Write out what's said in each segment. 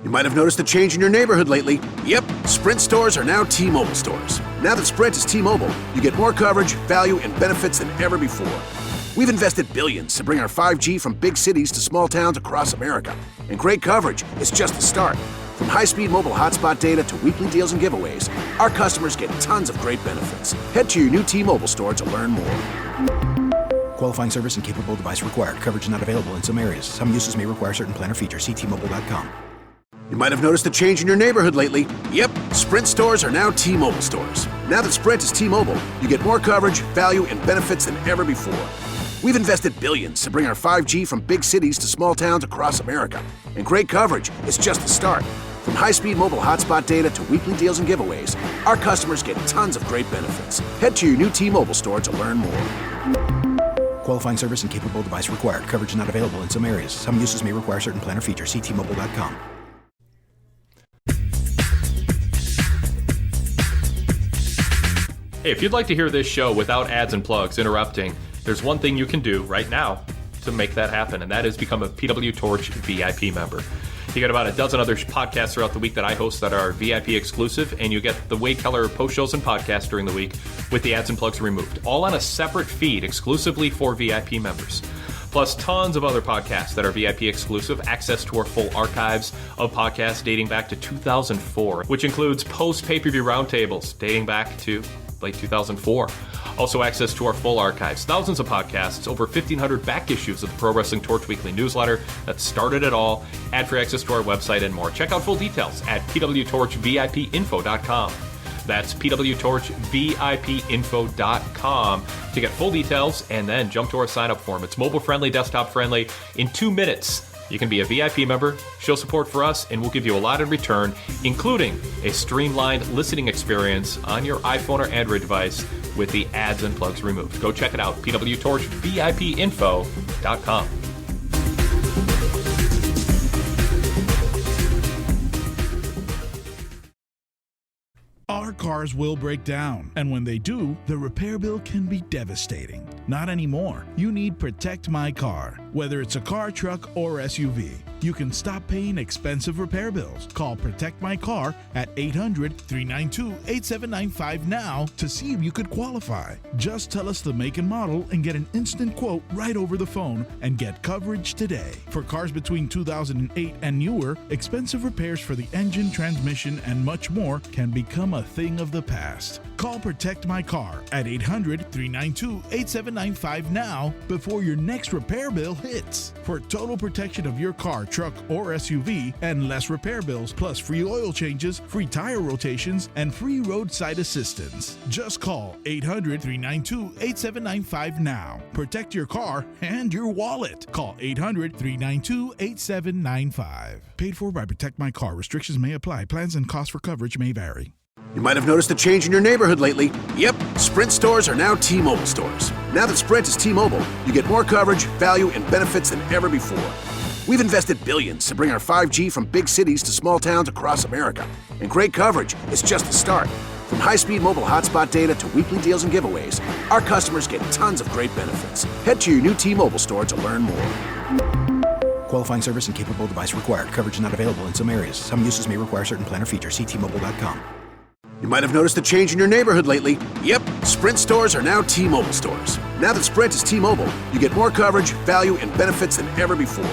You might have noticed a change in your neighborhood lately. Yep, Sprint stores are now T-Mobile stores. Now that Sprint is T-Mobile, you get more coverage, value, and benefits than ever before. We've invested billions to bring our 5G from big cities to small towns across America. And great coverage is just the start. From high-speed mobile hotspot data to weekly deals and giveaways, our customers get tons of great benefits. Head to your new T-Mobile store to learn more. Qualifying service and capable device required. Coverage not available in some areas. Some uses may require certain plan or features. See T-Mobile.com. You might have noticed a change in your neighborhood lately. Yep, Sprint stores are now T-Mobile stores. Now that Sprint is T-Mobile, you get more coverage, value, and benefits than ever before. We've invested billions to bring our 5G from big cities to small towns across America. And great coverage is just the start. From high-speed mobile hotspot data to weekly deals and giveaways, our customers get tons of great benefits. Head to your new T-Mobile store to learn more. Qualifying service and capable device required. Coverage not available in some areas. Some uses may require certain plan or features. See T-Mobile.com. Hey, if you'd like to hear this show without ads and plugs interrupting, there's one thing you can do right now to make that happen, and that is become a PW Torch VIP member. You get about a dozen other podcasts throughout the week that I host that are VIP exclusive, and you get the Wade Keller post shows and podcasts during the week with the ads and plugs removed, all on a separate feed exclusively for VIP members. Plus tons of other podcasts that are VIP exclusive, access to our full archives of podcasts dating back to 2004, which includes post-pay-per-view roundtables dating back to late 2004. Also access to our full archives, thousands of podcasts, over 1,500 back issues of the Pro Wrestling Torch Weekly newsletter that started it all, ad-free access to our website, and more. Check out full details at pwtorchvipinfo.com. That's pwtorchvipinfo.com to get full details and then jump to our sign-up form. It's mobile-friendly, desktop-friendly. In 2 minutes, you can be a VIP member, show support for us, and we'll give you a lot in return, including a streamlined listening experience on your iPhone or Android device with the ads and plugs removed. Go check it out, pwtorchvipinfo.com. Our cars will break down, and when they do, the repair bill can be devastating. Not anymore. You need Protect My Car. Whether it's a car, truck, or SUV, you can stop paying expensive repair bills. Call Protect My Car at 800-392-8795 now to see if you could qualify. Just tell us the make and model and get an instant quote right over the phone and get coverage today. For cars between 2008 and newer, expensive repairs for the engine, transmission, and much more can become a thing of the past. Call Protect My Car at 800-392-8795 now before your next repair bill hits. For total protection of your car, truck, or SUV and less repair bills, plus free oil changes, free tire rotations, and free roadside assistance. Just call 800-392-8795 now. Protect your car and your wallet. Call 800-392-8795. Paid for by Protect My Car. Restrictions may apply. Plans and costs for coverage may vary. You might have noticed a change in your neighborhood lately. Yep, Sprint stores are now T-Mobile stores. Now that Sprint is T-Mobile, you get more coverage, value, and benefits than ever before. We've invested billions to bring our 5G from big cities to small towns across America. And great coverage is just the start. From high-speed mobile hotspot data to weekly deals and giveaways, our customers get tons of great benefits. Head to your new T-Mobile store to learn more. Qualifying service and capable device required. Coverage not available in some areas. Some uses may require certain plan or features. See T-Mobile.com. You might have noticed a change in your neighborhood lately. Yep, Sprint stores are now T-Mobile stores. Now that Sprint is T-Mobile, you get more coverage, value, and benefits than ever before.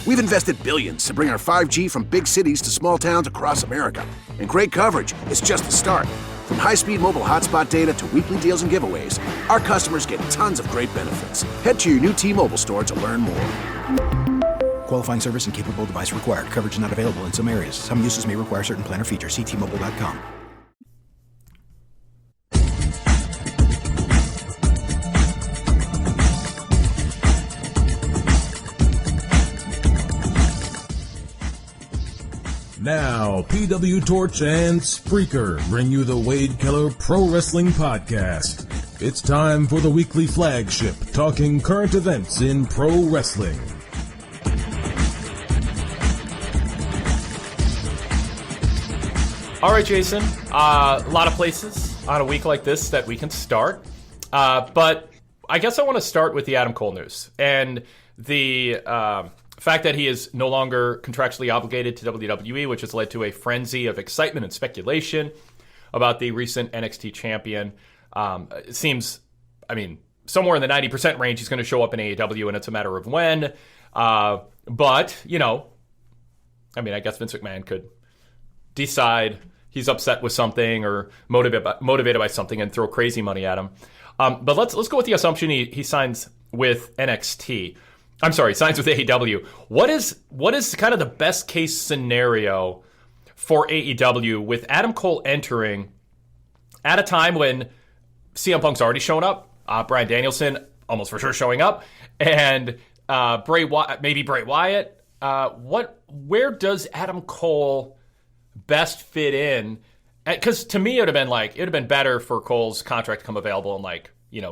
We've invested billions to bring our 5G from big cities to small towns across America. And great coverage is just the start. From high-speed mobile hotspot data to weekly deals and giveaways, our customers get tons of great benefits. Head to your new T-Mobile store to learn more. Qualifying service and capable device required. Coverage not available in some areas. Some uses may require certain plan or features. See T-Mobile.com. Now, PW Torch and Spreaker bring you the Wade Keller Pro Wrestling Podcast. It's time for the weekly flagship, talking current events in pro wrestling. All right, Jason, a lot of places on a week like this that we can start, but I guess I want to start with the Adam Cole news and the fact that he is no longer contractually obligated to WWE, which has led to a frenzy of excitement and speculation about the recent NXT champion. It seems, somewhere in the 90% range, he's going to show up in AEW, and it's a matter of when. But, I guess Vince McMahon could decide he's upset with something or motivated by something and throw crazy money at him. But let's go with the assumption he signs with NXT. I'm sorry, signs with AEW. What is kind of the best case scenario for AEW with Adam Cole entering at a time when CM Punk's already shown up, Bryan Danielson almost for sure showing up, and Bray Wyatt. Where does Adam Cole best fit in? Because to me, it would have been better for Cole's contract to come available in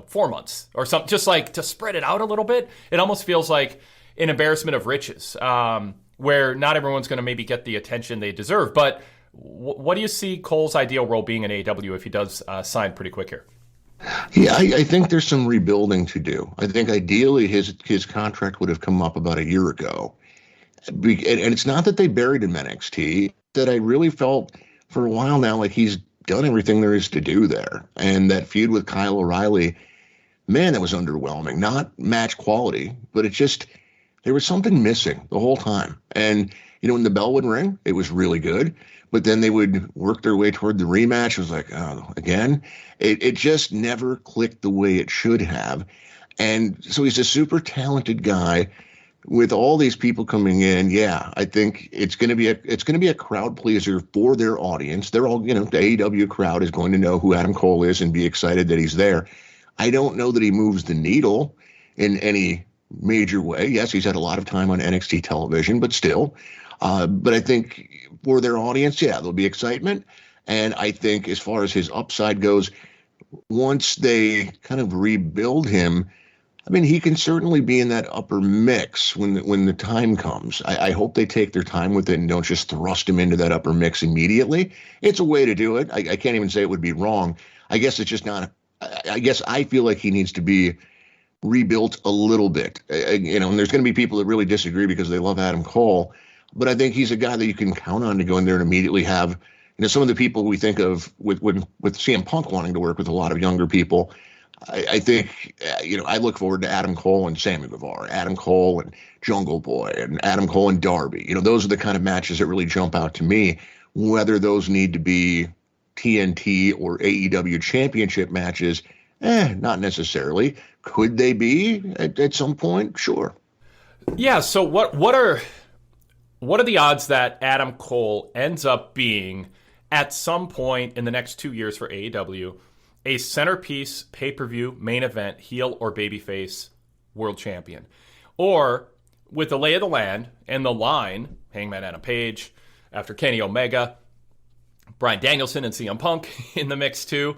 4 months or something, just to spread it out a little bit. It almost feels like an embarrassment of riches, where not everyone's going to maybe get the attention they deserve. But what do you see Cole's ideal role being in AEW if he does sign pretty quick here? Yeah, I think there's some rebuilding to do. I think ideally his contract would have come up about a year ago. And it's not that they buried him in NXT, that I really felt for a while now like he's done everything there is to do there. And that feud with Kyle O'Reilly, man, that was underwhelming. Not match quality, but there was something missing the whole time. And, when the bell would ring, it was really good. But then they would work their way toward the rematch. It was like, oh, again. It just never clicked the way it should have. And so he's a super talented guy with all these people coming in. Yeah, I think it's going to be a crowd pleaser for their audience. They're all, the AEW crowd is going to know who Adam Cole is and be excited that he's there. I don't know that he moves the needle in any major way. Yes, he's had a lot of time on NXT television, but still. But I think for their audience, yeah, there'll be excitement. And I think as far as his upside goes, once they kind of rebuild him, he can certainly be in that upper mix when the time comes. I hope they take their time with it and don't just thrust him into that upper mix immediately. It's a way to do it. I can't even say it would be wrong. I guess it's just not. I guess I feel like he needs to be rebuilt a little bit. And there's going to be people that really disagree because they love Adam Cole. But I think he's a guy that you can count on to go in there and immediately have, some of the people we think of with CM Punk wanting to work with a lot of younger people. I think, I look forward to Adam Cole and Sammy Guevara, Adam Cole and Jungle Boy, and Adam Cole and Darby. Those are the kind of matches that really jump out to me. Whether those need to be TNT or AEW championship matches, not necessarily. Could they be at some point? Sure. Yeah. So what are the odds that Adam Cole ends up being at some point in the next 2 years for AEW a centerpiece pay-per-view main event heel or babyface world champion? Or with the lay of the land and the line, Hangman Adam Page after Kenny Omega, Bryan Danielson and CM Punk in the mix too.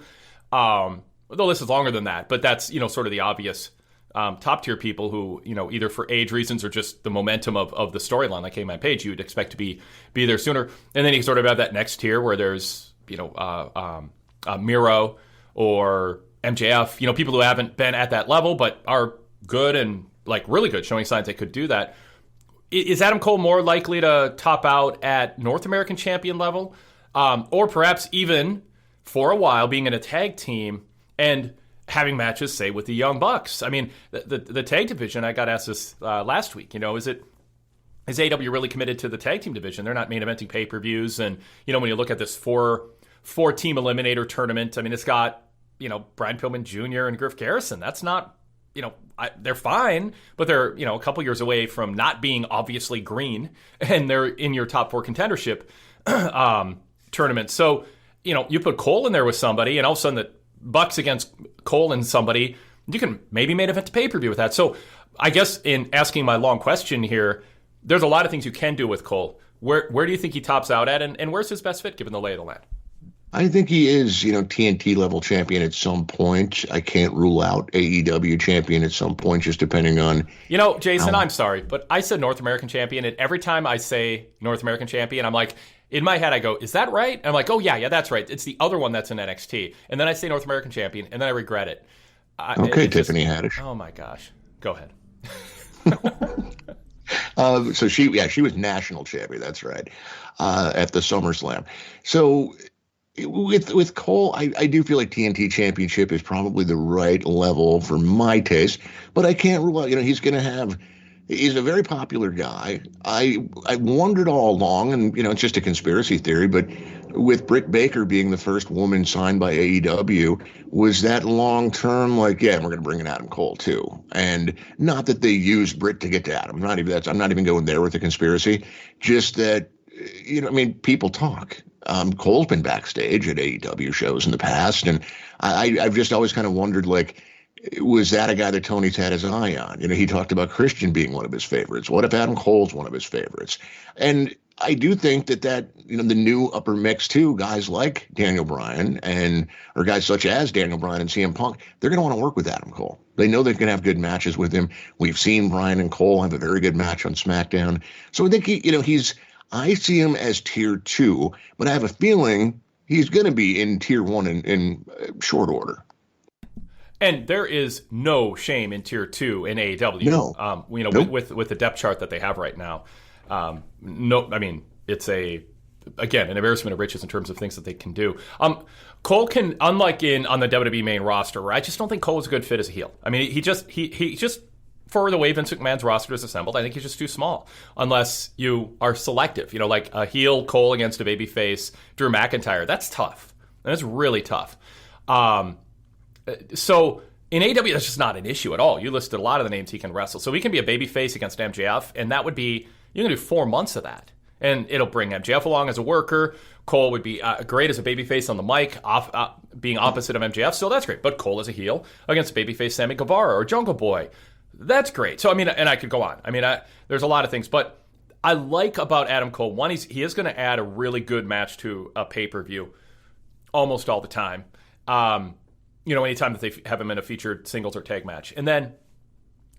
The list is longer than that, but that's, sort of the obvious top tier people who, either for age reasons or just the momentum of the storyline, like Hangman Page, you'd expect to be there sooner. And then you sort of have that next tier where there's, Miro or MJF, people who haven't been at that level but are good and really good, showing signs they could do that. Is Adam Cole more likely to top out at North American champion level, or perhaps even for a while being in a tag team and having matches, say, with the Young Bucks? The tag division, I got asked this last week, is AEW really committed to the tag team division? They're not main eventing pay-per-views. And, when you look at this four-team eliminator tournament, it's got, Brian Pillman Jr. and Griff Garrison. That's not, they're fine, but they're, a couple years away from not being obviously green, and they're in your top four contendership tournament. So, you put Cole in there with somebody, and all of a sudden the Bucks against Cole and somebody, you can maybe main event to pay-per-view with that. So I guess in asking my long question here, there's a lot of things you can do with Cole. Where do you think he tops out at, and where's his best fit given the lay of the land? I think he is, TNT level champion at some point. I can't rule out AEW champion at some point, just depending on. Jason, I'm sorry, but I said North American champion, and every time I say North American champion, I'm like, in my head, I go, is that right? And I'm like, oh, yeah, that's right. It's the other one that's in NXT. And then I say North American champion, and then I regret it. Okay, Tiffany Haddish. Oh, my gosh. Go ahead. So she was national champion. That's right. At the SummerSlam. So with Cole, I do feel like TNT Championship is probably the right level for my taste, but I can't rule out, he's a very popular guy. I wondered all along, and, it's just a conspiracy theory, but with Britt Baker being the first woman signed by AEW, was that long term like, yeah, we're going to bring in Adam Cole too? And not that they used Britt to get to Adam. I'm not even going there with the conspiracy. Just that, people talk. Cole's been backstage at AEW shows in the past, and I've just always kind of wondered, like, was that a guy that Tony's had his eye on? He talked about Christian being one of his favorites. What if Adam Cole's one of his favorites? And I do think that the new upper mix too, guys like Daniel Bryan or guys such as Daniel Bryan and CM Punk, they're going to want to work with Adam Cole. They know they're going to have good matches with him. We've seen Bryan and Cole have a very good match on SmackDown. So I think I see him as tier 2, but I have a feeling he's going to be in tier 1 in short order. And there is no shame in tier 2 in AEW. No. Nope. with the depth chart that they have right now. It's an embarrassment of riches in terms of things that they can do. Cole can, unlike on the WWE main roster, where I just don't think Cole is a good fit as a heel. I mean, he just for the way Vince McMahon's roster is assembled, I think he's just too small. Unless you are selective, like a heel Cole against a babyface Drew McIntyre. That's tough. That's really tough. So in AEW, that's just not an issue at all. You listed a lot of the names he can wrestle. So he can be a babyface against MJF, and that would be, you're going to do 4 months of that. And it'll bring MJF along as a worker. Cole would be great as a babyface on the mic, being opposite of MJF. So that's great. But Cole as a heel against babyface Sammy Guevara or Jungle Boy. That's great. So, and I could go on. There's a lot of things. But I like about Adam Cole, one, he is going to add a really good match to a pay-per-view almost all the time. Anytime that they have him in a featured singles or tag match. And then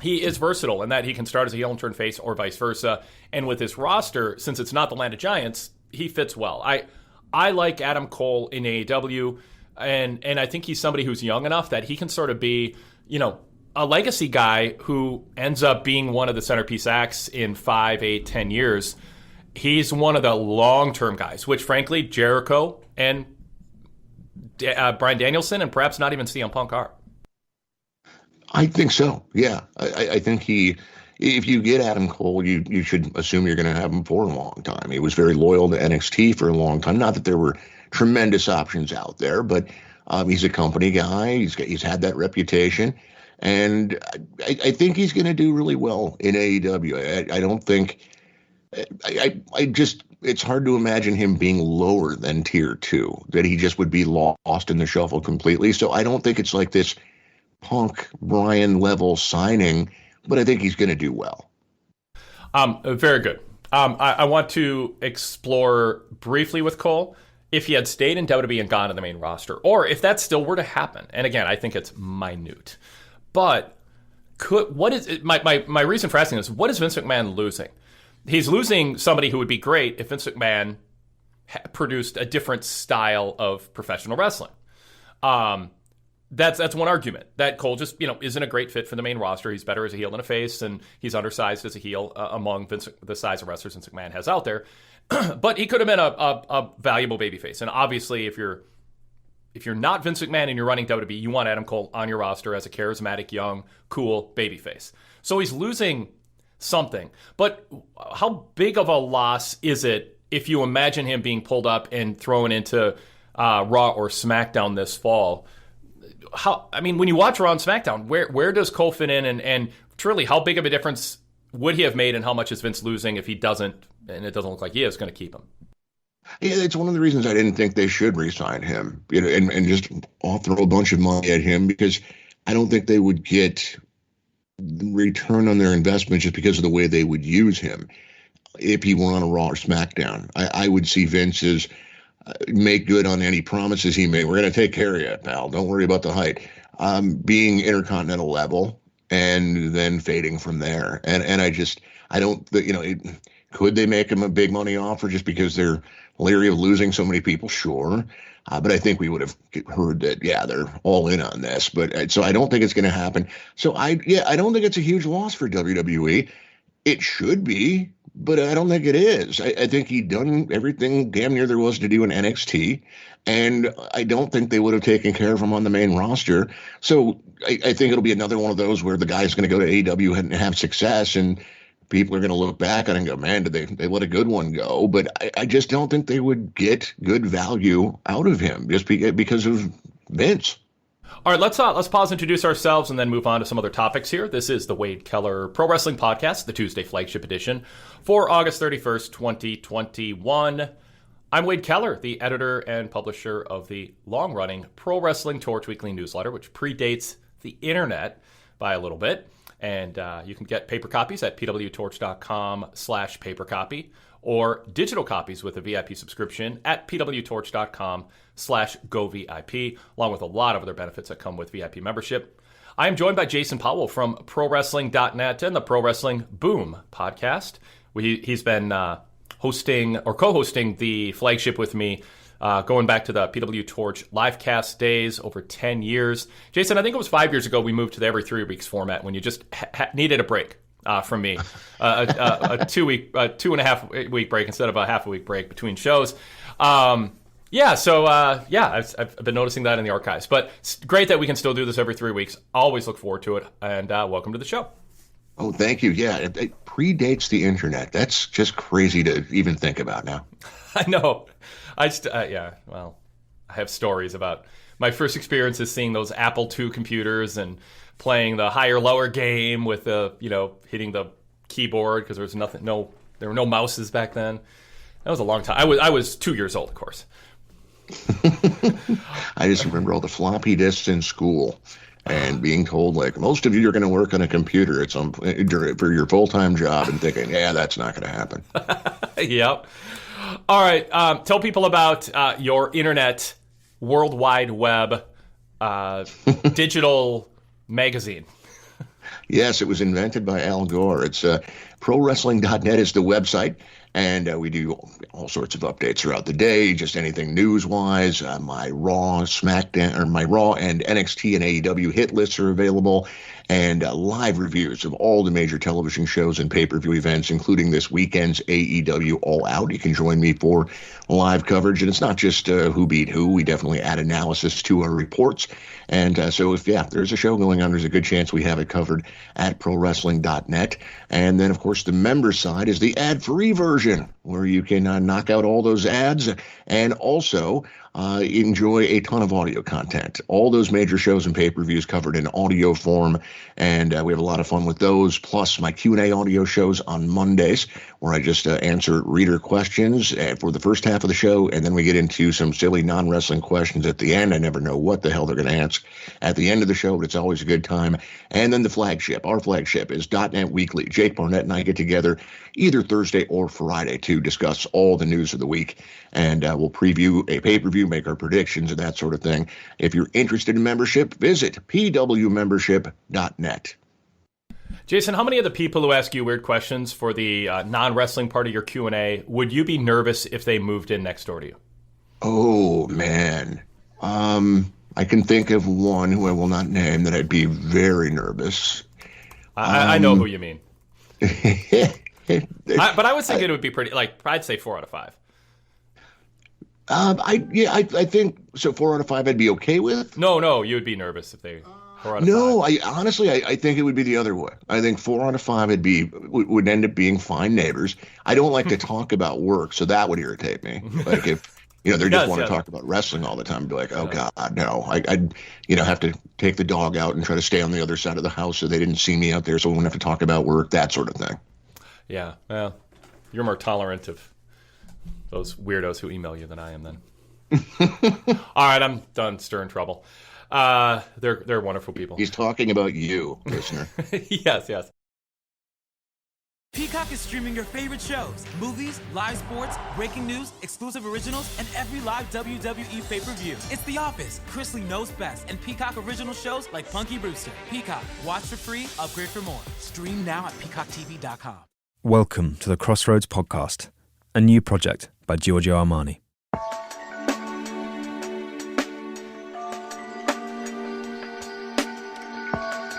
he is versatile in that he can start as a heel and turn face or vice versa. And with his roster, since it's not the Land of Giants, he fits well. I like Adam Cole in AEW, and I think he's somebody who's young enough that he can sort of be, a legacy guy who ends up being one of the centerpiece acts in 5, 8, 10 years. He's one of the long-term guys, which frankly, Jericho and Bryan Danielson and perhaps not even CM Punk are. I think so. Yeah. I think if you get Adam Cole, you should assume you're going to have him for a long time. He was very loyal to NXT for a long time. Not that there were tremendous options out there, but he's a company guy. He's had that reputation. And I think he's going to do really well in AEW. I don't think it's hard to imagine him being lower than tier 2, that he just would be lost in the shuffle completely. So I don't think it's like this Punk Bryan level signing, but I think he's going to do well. Very good. I want to explore briefly with Cole if he had stayed in WWE and gone to the main roster, or if that still were to happen. And again, I think it's minute. But my reason for asking this, what is Vince McMahon losing? He's losing somebody who would be great if Vince McMahon produced a different style of professional wrestling. That's one argument, that Cole just isn't a great fit for the main roster. He's better as a heel than a face, and he's undersized as a heel among the size of wrestlers Vince McMahon has out there. But he could have been a valuable babyface. And obviously, if you're not Vince McMahon and you're running WWE, you want Adam Cole on your roster as a charismatic, young, cool babyface. So he's losing something. But how big of a loss is it if you imagine him being pulled up and thrown into Raw or SmackDown this fall? When you watch Raw and SmackDown, where does Cole fit in? And truly, how big of a difference would he have made, and how much is Vince losing if he doesn't, and it doesn't look like he is, going to keep him? Yeah, it's one of the reasons I didn't think they should re-sign him, and just throw a bunch of money at him, because I don't think they would get return on their investment just because of the way they would use him if he were on a Raw or SmackDown. I would see Vince as make good on any promises he made. We're going to take care of you, pal. Don't worry about the height. Being intercontinental level and then fading from there. And I don't, could they make him a big money offer just because they're leery of losing so many people? Sure. But I think we would have heard that, they're all in on this. But so I don't think it's going to happen. So I don't think it's a huge loss for WWE. It should be, but I don't think it is. I think he'd done everything damn near there was to do in NXT, and I don't think they would have taken care of him on the main roster. So I think it'll be another one of those where the guy's going to go to AEW and have success, and people are going to look back on it and go, man, did they let a good one go? But I just don't think they would get good value out of him just because of Vince. All right, let's pause, introduce ourselves, and then move on to some other topics here. This is the Wade Keller Pro Wrestling Podcast, the Tuesday flagship edition for August 31st, 2021. I'm Wade Keller, the editor and publisher of the long-running Pro Wrestling Torch weekly newsletter, which predates the internet by a little bit. And you can get paper copies at pwtorch.com/papercopy or digital copies with a VIP subscription at pwtorch.com/govip, along with a lot of other benefits that come with VIP membership. I am joined by Jason Powell from ProWrestling.net and the Pro Wrestling Boom podcast. He's been hosting or co-hosting the flagship with me going back to the PW Torch livecast days over 10 years. Jason, I think it was 5 years ago we moved to the every 3 weeks format when you just needed a break from me. A 2.5 week break instead of a half a week break between shows. I've been noticing that in the archives. But it's great that we can still do this every 3 weeks. Always look forward to it. And welcome to the show. Oh, thank you. Yeah, it predates the internet. That's just crazy to even think about now. I know. I have stories about my first experiences seeing those Apple II computers and playing the higher-lower game with the, hitting the keyboard because there were no mouses back then. That was a long time. I was 2 years old, of course. I just remember all the floppy disks in school and being told, like, most of you are going to work on a computer for your full-time job, and thinking, yeah, that's not going to happen. Yep. All right. Tell people about your internet, World Wide Web, digital magazine. Yes, it was invented by Al Gore. It's ProWrestling.net is the website. And we do all sorts of updates throughout the day, just anything news-wise. My Raw and NXT and AEW hit lists are available, and live reviews of all the major television shows and pay-per-view events, including this weekend's AEW All Out. You can join me for live coverage, and it's not just who beat who. We definitely add analysis to our reports. And so if there's a show going on, there's a good chance we have it covered at ProWrestling.net. And then, of course, the member side is the ad-free version, where you can knock out all those ads and also enjoy a ton of audio content. All those major shows and pay-per-views covered in audio form, and we have a lot of fun with those, plus my Q&A audio shows on Mondays, where I just answer reader questions for the first half of the show, and then we get into some silly non-wrestling questions at the end. I never know what the hell they're going to ask at the end of the show, but it's always a good time. And then our flagship is .NET Weekly. Jake Barnett and I get together either Thursday or Friday to discuss all the news of the week, and we'll preview a pay-per-view, make our predictions, and that sort of thing. If you're interested in membership, visit pwmembership.net. Jason, how many of the people who ask you weird questions for the non-wrestling part of your Q&A would you be nervous if they moved in next door to you? Oh, man. I can think of one who I will not name that I'd be very nervous. I know who you mean. But I would think it would be pretty, I'd say 4 out of 5. I think so. 4 out of 5 I'd be okay with. No, you would be nervous if they 4 out of 5. No, I think it would be the other way. I think 4 out of 5 would end up being fine neighbors. I don't like to talk about work, so that would irritate me. Like if they just want to talk about wrestling all the time, I'd be like, oh God, no. I'd have to take the dog out and try to stay on the other side of the house so they didn't see me out there, so we wouldn't have to talk about work, that sort of thing. Yeah, well, you're more tolerant of those weirdos who email you than I am then. All right, I'm done stirring trouble. They're wonderful people. He's talking about you, listener. Yes. Peacock is streaming your favorite shows, movies, live sports, breaking news, exclusive originals, and every live WWE pay-per-view. It's The Office, Chris Lee Knows Best, and Peacock original shows like Punky Brewster. Peacock, watch for free, upgrade for more. Stream now at peacocktv.com. Welcome to the Crossroads Podcast, a new project by Giorgio Armani.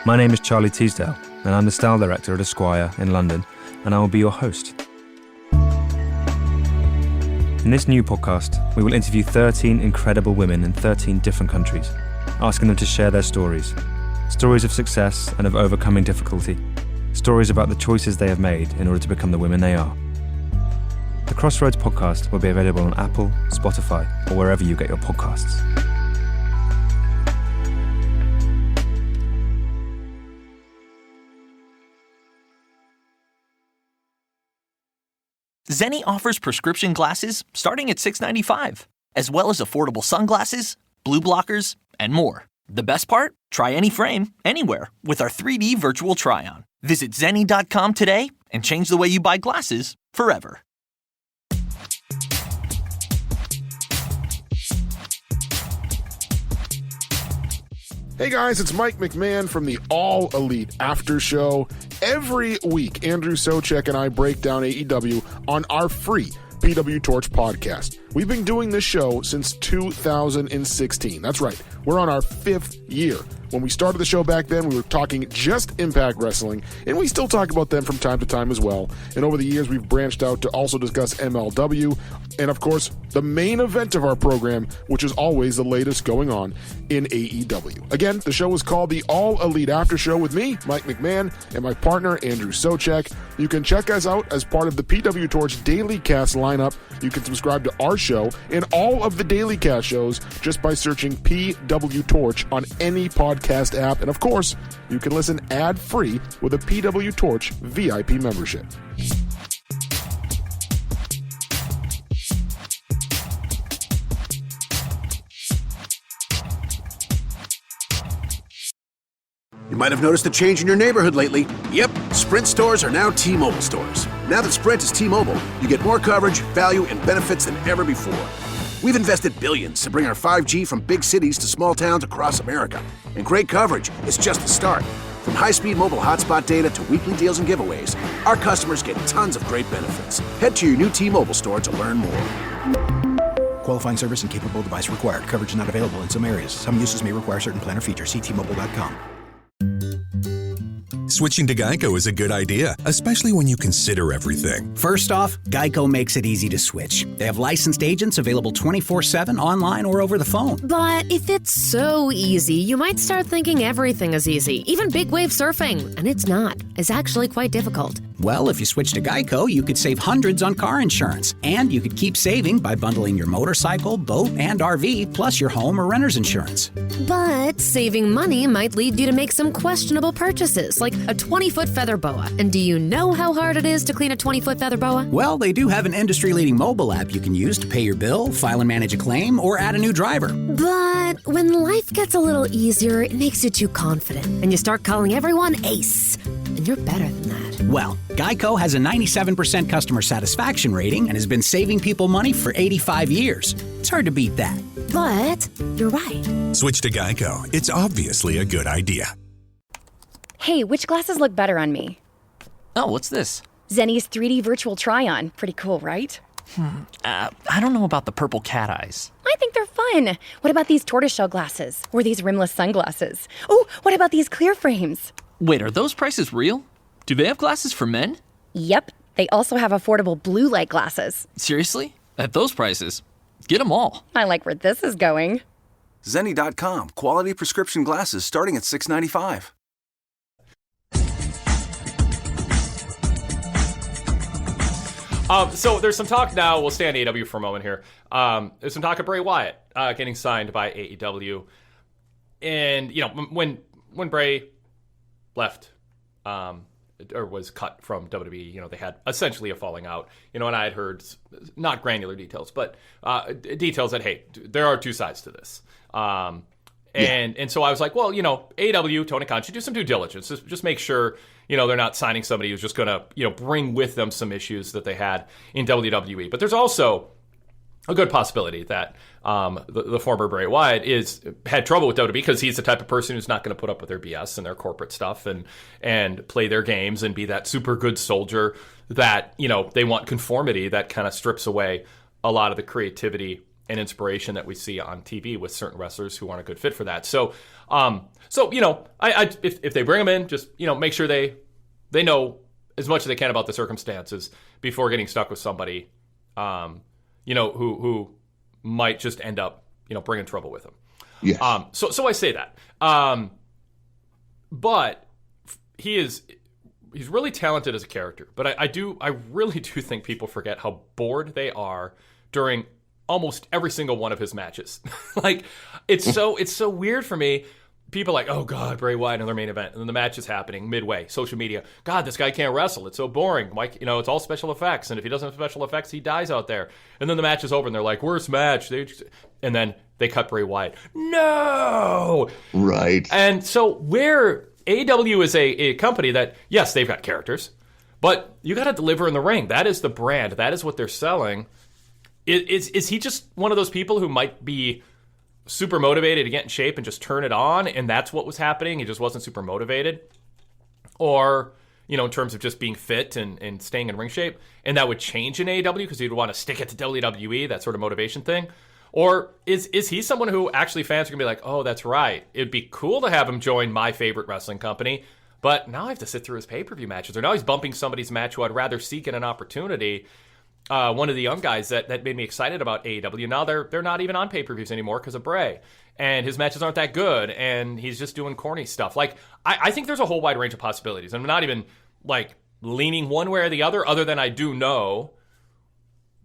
My name is Charlie Teasdale, and I'm the style director at Esquire in London, and I will be your host. In this new podcast, we will interview 13 incredible women in 13 different countries, asking them to share their stories. Stories of success and of overcoming difficulty. Stories about the choices they have made in order to become the women they are. The Crossroads podcast will be available on Apple, Spotify, or wherever you get your podcasts. Zenni offers prescription glasses starting at $6.95, as well as affordable sunglasses, blue blockers, and more. The best part? Try any frame, anywhere, with our 3D virtual try-on. Visit Zenni.com today and change the way you buy glasses forever. Hey guys, it's Mike McMahon from the All Elite After Show. Every week, Andrew Socek and I break down AEW on our free PW Torch podcast. We've been doing this show since 2016. That's right, we're on our 5th year. When we started the show back then, we were talking just Impact Wrestling, and we still talk about them from time to time as well. And over the years, we've branched out to also discuss MLW, and of course, the main event of our program, which is always the latest going on in AEW. Again, the show is called the All Elite After Show with me, Mike McMahon, and my partner, Andrew Socek. You can check us out as part of the PW Torch Daily Cast lineup. You can subscribe to our show and all of the Daily Cast shows just by searching PW Torch on any podcast app. And of course, you can listen ad-free with a PW Torch VIP membership. You might have noticed a change in your neighborhood lately. Yep, Sprint stores are now T-Mobile stores. Now that Sprint is T-Mobile, you get more coverage, value, and benefits than ever before. We've invested billions to bring our 5G from big cities to small towns across America. And great coverage is just the start. From high-speed mobile hotspot data to weekly deals and giveaways, our customers get tons of great benefits. Head to your new T-Mobile store to learn more. Qualifying service and capable device required. Coverage not available in some areas. Some uses may require certain plan or features. See T-Mobile.com. Switching to Geico is a good idea, especially when you consider everything. First off, Geico makes it easy to switch. They have licensed agents available 24/7 online or over the phone. But if it's so easy, you might start thinking everything is easy, even big wave surfing. And it's not. It's actually quite difficult. Well, if you switch to Geico, you could save hundreds on car insurance. And you could keep saving by bundling your motorcycle, boat, and RV, plus your home or renter's insurance. But saving money might lead you to make some questionable purchases, like a 20-foot feather boa. And do you know how hard it is to clean a 20-foot feather boa? Well, they do have an industry-leading mobile app you can use to pay your bill, file and manage a claim, or add a new driver. But when life gets a little easier, it makes you too confident. And you start calling everyone Ace. And you're better than that. Well, Geico has a 97% customer satisfaction rating and has been saving people money for 85 years. It's hard to beat that. But you're right. Switch to Geico. It's obviously a good idea. Hey, which glasses look better on me? Oh, what's this? Zenni's 3D virtual try-on. Pretty cool, right? I don't know about the purple cat eyes. I think they're fun. What about these tortoiseshell glasses? Or these rimless sunglasses? Oh, what about these clear frames? Wait, are those prices real? Do they have glasses for men? Yep. They also have affordable blue light glasses. Seriously? At those prices? Get them all. I like where this is going. Zenni.com. Quality prescription glasses starting at $6.95. So there's some talk now. We'll stay on AEW for a moment here. There's some talk of Bray Wyatt getting signed by AEW, and you know when Bray left or was cut from WWE, you know they had essentially a falling out. You know, and I had heard not granular details, but details that hey, there are two sides to this. And so I was like, well, you know, AEW, Tony Khan should do some due diligence. Just make sure, you know, they're not signing somebody who's just going to, you know, bring with them some issues that they had in WWE. But there's also a good possibility that the former Bray Wyatt had trouble with WWE because he's the type of person who's not going to put up with their BS and their corporate stuff and play their games and be that super good soldier that, you know, they want conformity that kind of strips away a lot of the creativity and inspiration that we see on TV with certain wrestlers who aren't a good fit for that. So you know, if they bring them in, just, you know, make sure they know as much as they can about the circumstances before getting stuck with somebody, who might just end up, bringing trouble with them. Yes. So I say that. But he's really talented as a character. But I really do think people forget how bored they are during almost every single one of his matches. Like, it's so weird for me. People are like, oh God, Bray Wyatt, another main event. And then the match is happening midway. Social media, God, this guy can't wrestle. It's so boring. Like, it's all special effects. And if he doesn't have special effects, he dies out there. And then the match is over and they're like, worst match. And then they cut Bray Wyatt. No! Right. And so where AEW is a company that, yes, they've got characters, but you got to deliver in the ring. That is the brand. That is what they're selling. Is he just one of those people who might be super motivated to get in shape and just turn it on, and that's what was happening? He just wasn't super motivated? Or, in terms of just being fit and staying in ring shape, and that would change in AEW because he'd want to stick it to WWE, that sort of motivation thing? Or is he someone who actually fans are going to be like, oh, that's right, it'd be cool to have him join my favorite wrestling company, but now I have to sit through his pay-per-view matches, or now he's bumping somebody's match who I'd rather seek in an opportunity. One of the young guys that made me excited about AEW, now they're not even on pay-per-views anymore because of Bray. And his matches aren't that good, and he's just doing corny stuff. Like, I think there's a whole wide range of possibilities. I'm not even, like, leaning one way or the other than I do know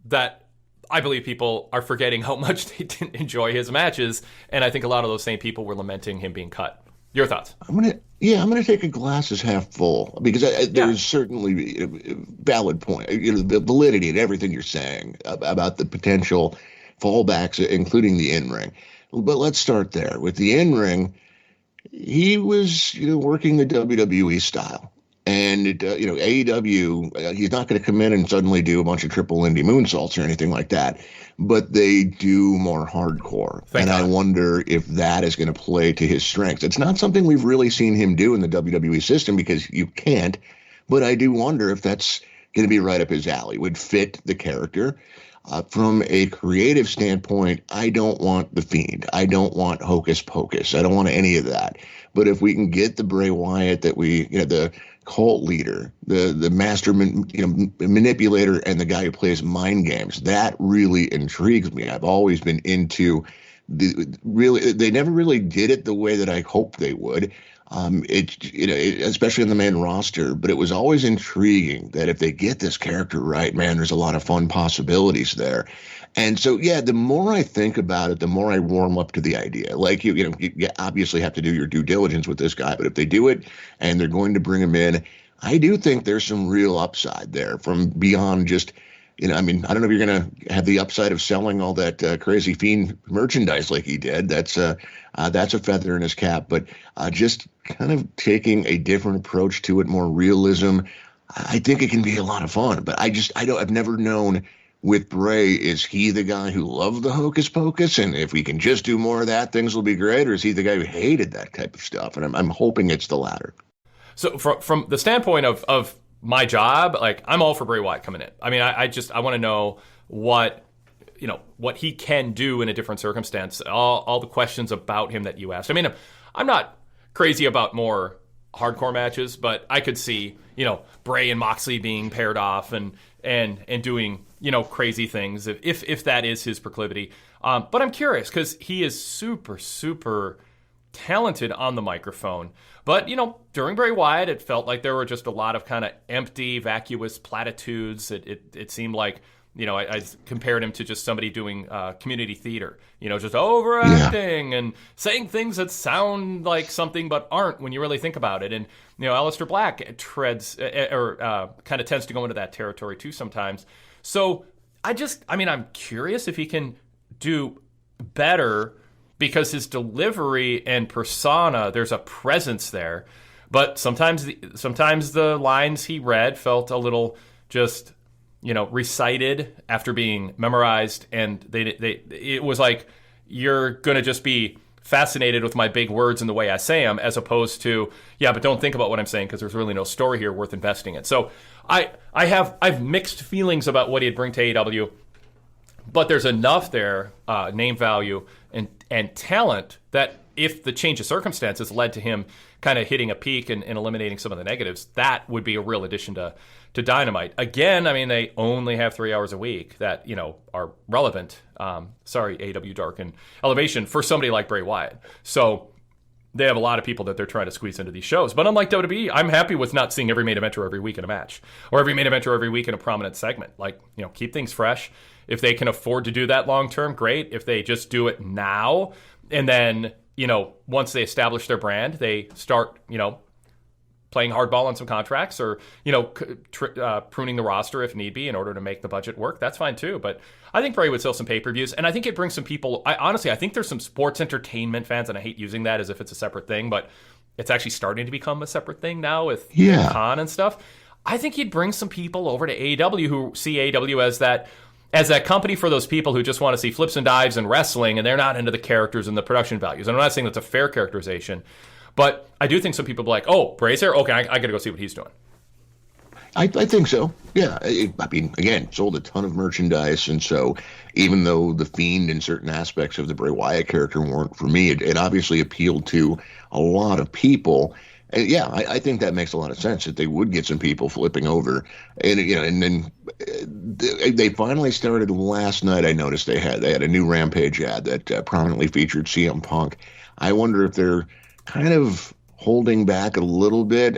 that I believe people are forgetting how much they didn't enjoy his matches, and I think a lot of those same people were lamenting him being cut. Your thoughts? I'm gonna take a glass as half full, because there's certainly a valid point, the validity in everything you're saying about the potential fallbacks, including the in-ring. But let's start there with the in-ring. He was, working the WWE style, and AEW. He's not going to come in and suddenly do a bunch of triple Indy moonsaults or anything like that. But they do more hardcore. And I wonder if that is going to play to his strengths. It's not something we've really seen him do in the WWE system because you can't. But I do wonder if that's going to be right up his alley, would fit the character. From a creative standpoint, I don't want The Fiend. I don't want Hocus Pocus. I don't want any of that. But if we can get the Bray Wyatt that the cult leader, the master manipulator, and the guy who plays mind games, that really intrigues me. I've always been into they never really did it the way that I hoped they would. Especially on the main roster, but it was always intriguing that if they get this character right, man, there's a lot of fun possibilities there. And so, the more I think about it, the more I warm up to the idea. Like, you obviously have to do your due diligence with this guy, but if they do it and they're going to bring him in, I do think there's some real upside there from beyond just, I don't know if you're going to have the upside of selling all that crazy Fiend merchandise like he did. That's a feather in his cap, but just kind of taking a different approach to it, more realism. I think it can be a lot of fun, but I've never known with Bray, is he the guy who loved the Hocus Pocus? And if we can just do more of that, things will be great. Or is he the guy who hated that type of stuff? And I'm hoping it's the latter. So from the standpoint of my job, like, I'm all for Bray Wyatt coming in. I mean, I want to know what he can do in a different circumstance. All the questions about him that you asked. I mean, I'm not crazy about more hardcore matches, but I could see, Bray and Moxley being paired off and doing, crazy things if that is his proclivity. But I'm curious because he is super, super talented on the microphone. But, during Bray Wyatt, it felt like there were just a lot of kind of empty, vacuous platitudes. It seemed like, I compared him to just somebody doing community theater, just overacting and saying things that sound like something but aren't when you really think about it. And, Aleister Black treads or kind of tends to go into that territory too sometimes. So I'm curious if he can do better because his delivery and persona, there's a presence there. But sometimes the lines he read felt a little just, recited after being memorized, and it was like, you're going to just be fascinated with my big words and the way I say them, as opposed to, but don't think about what I'm saying because there's really no story here worth investing in. So I've mixed feelings about what he'd bring to AEW, but there's enough there, name value and talent, that if the change of circumstances led to him kind of hitting a peak and eliminating some of the negatives, that would be a real addition to Dynamite. Again, I mean, they only have 3 hours a week that, are relevant. AEW Dark and Elevation for somebody like Bray Wyatt. So they have a lot of people that they're trying to squeeze into these shows. But unlike WWE, I'm happy with not seeing every main eventer every week in a match or every main eventer every week in a prominent segment. Like, keep things fresh. If they can afford to do that long term, great. If they just do it now and then, once they establish their brand, they start, playing hardball on some contracts or, pruning the roster if need be in order to make the budget work, that's fine too. But I think Bray would sell some pay-per-views, and I think it brings some people. I think there's some sports entertainment fans, and I hate using that as if it's a separate thing, but it's actually starting to become a separate thing now with Khan and stuff. I think he'd bring some people over to AEW who see AEW as that company for those people who just want to see flips and dives and wrestling, and they're not into the characters and the production values. And I'm not saying that's a fair characterization, but I do think some people will be like, oh, Bray's here? Okay, I got to go see what he's doing. I think so. Yeah. I mean, again, sold a ton of merchandise. And so even though The Fiend and certain aspects of the Bray Wyatt character weren't for me, it obviously appealed to a lot of people. And yeah, I think that makes a lot of sense that they would get some people flipping over. And, and then they finally started last night. I noticed they had a new Rampage ad that prominently featured CM Punk. I wonder if they're kind of holding back a little bit.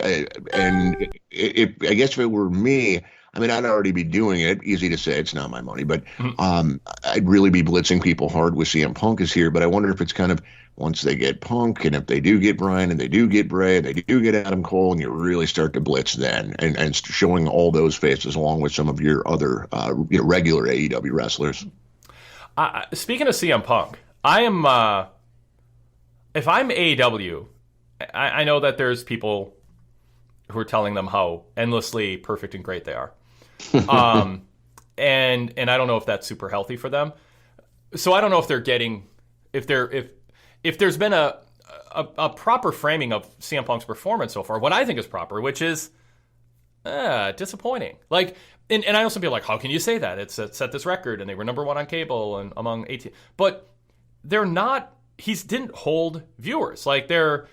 And I guess if it were me, I mean, I'd already be doing it. Easy to say, it's not my money, but I'd really be blitzing people hard with CM Punk is here. But I wonder if it's kind of once they get Punk and if they do get Bryan and they do get Bray and they do get Adam Cole and you really start to blitz then and showing all those faces along with some of your other regular AEW wrestlers. Speaking of CM Punk, I am if I'm AEW, I know that there's people who are telling them how endlessly perfect and great they are. And I don't know if that's super healthy for them. So I don't know if they're getting if there's been a proper framing of CM Punk's performance so far, what I think is proper, which is disappointing. Like, and I know some people are like, how can you say that? It's set this record and they were number one on cable and among 18, but they're not. He didn't hold viewers. Like the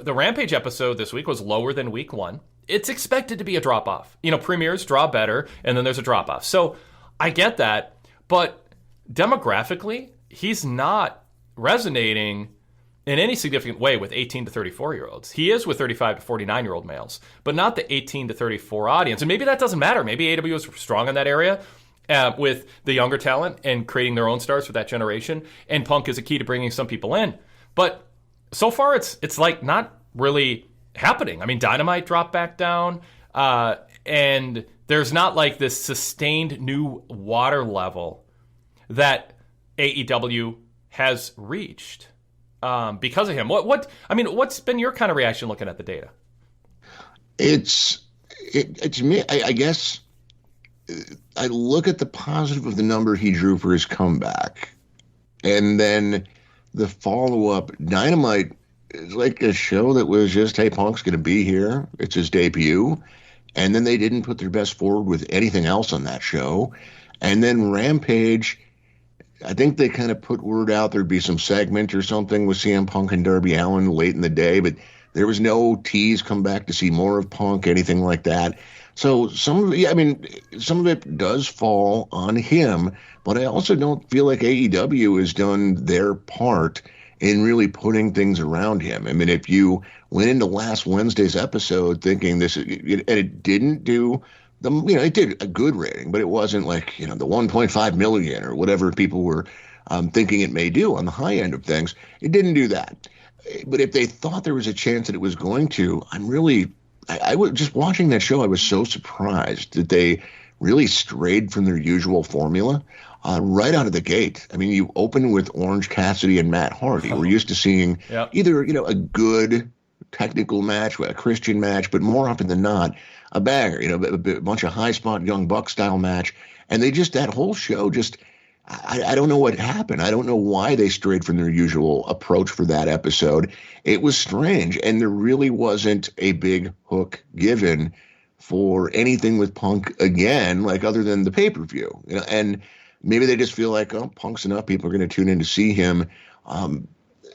Rampage episode this week was lower than week one. It's expected to be a drop off. Premieres draw better, and then there's a drop off. So I get that, but demographically, he's not resonating in any significant way with 18 to 34-year-olds. He is with 35 to 49-year-old males, but not the 18 to 34 audience. And maybe that doesn't matter. Maybe AEW is strong in that area with the younger talent and creating their own stars for that generation. And Punk is a key to bringing some people in. But so far, it's like not really happening. I mean, Dynamite dropped back down, and there's not like this sustained new water level that AEW has reached because of him. What's been your kind of reaction looking at the data? It's me. I guess I look at the positive of the number he drew for his comeback, and then the follow-up. Dynamite is like a show that was just, hey, Punk's going to be here. It's his debut. And then they didn't put their best forward with anything else on that show. And then Rampage, I think they kind of put word out there'd be some segment or something with CM Punk and Darby Allin late in the day, but there was no tease, come back to see more of Punk, anything like that. So some of it does fall on him, but I also don't feel like AEW has done their part in really putting things around him. I mean, if you went into last Wednesday's episode thinking it didn't do it did a good rating, but it wasn't like, the 1.5 million or whatever people were thinking it may do on the high end of things. It didn't do that. But if they thought there was a chance that it was going to, I was just watching that show. I was so surprised that they really strayed from their usual formula right out of the gate. I mean, you open with Orange Cassidy and Matt Hardy. We're used to seeing either, a good technical match, a Christian match, but more often than not, a banger, a bunch of high spot Young Buck style match. And that whole show I don't know what happened. I don't know why they strayed from their usual approach for that episode. It was strange, and there really wasn't a big hook given for anything with Punk again, like other than the pay-per-view. And maybe they just feel like, oh, Punk's enough. People are going to tune in to see him.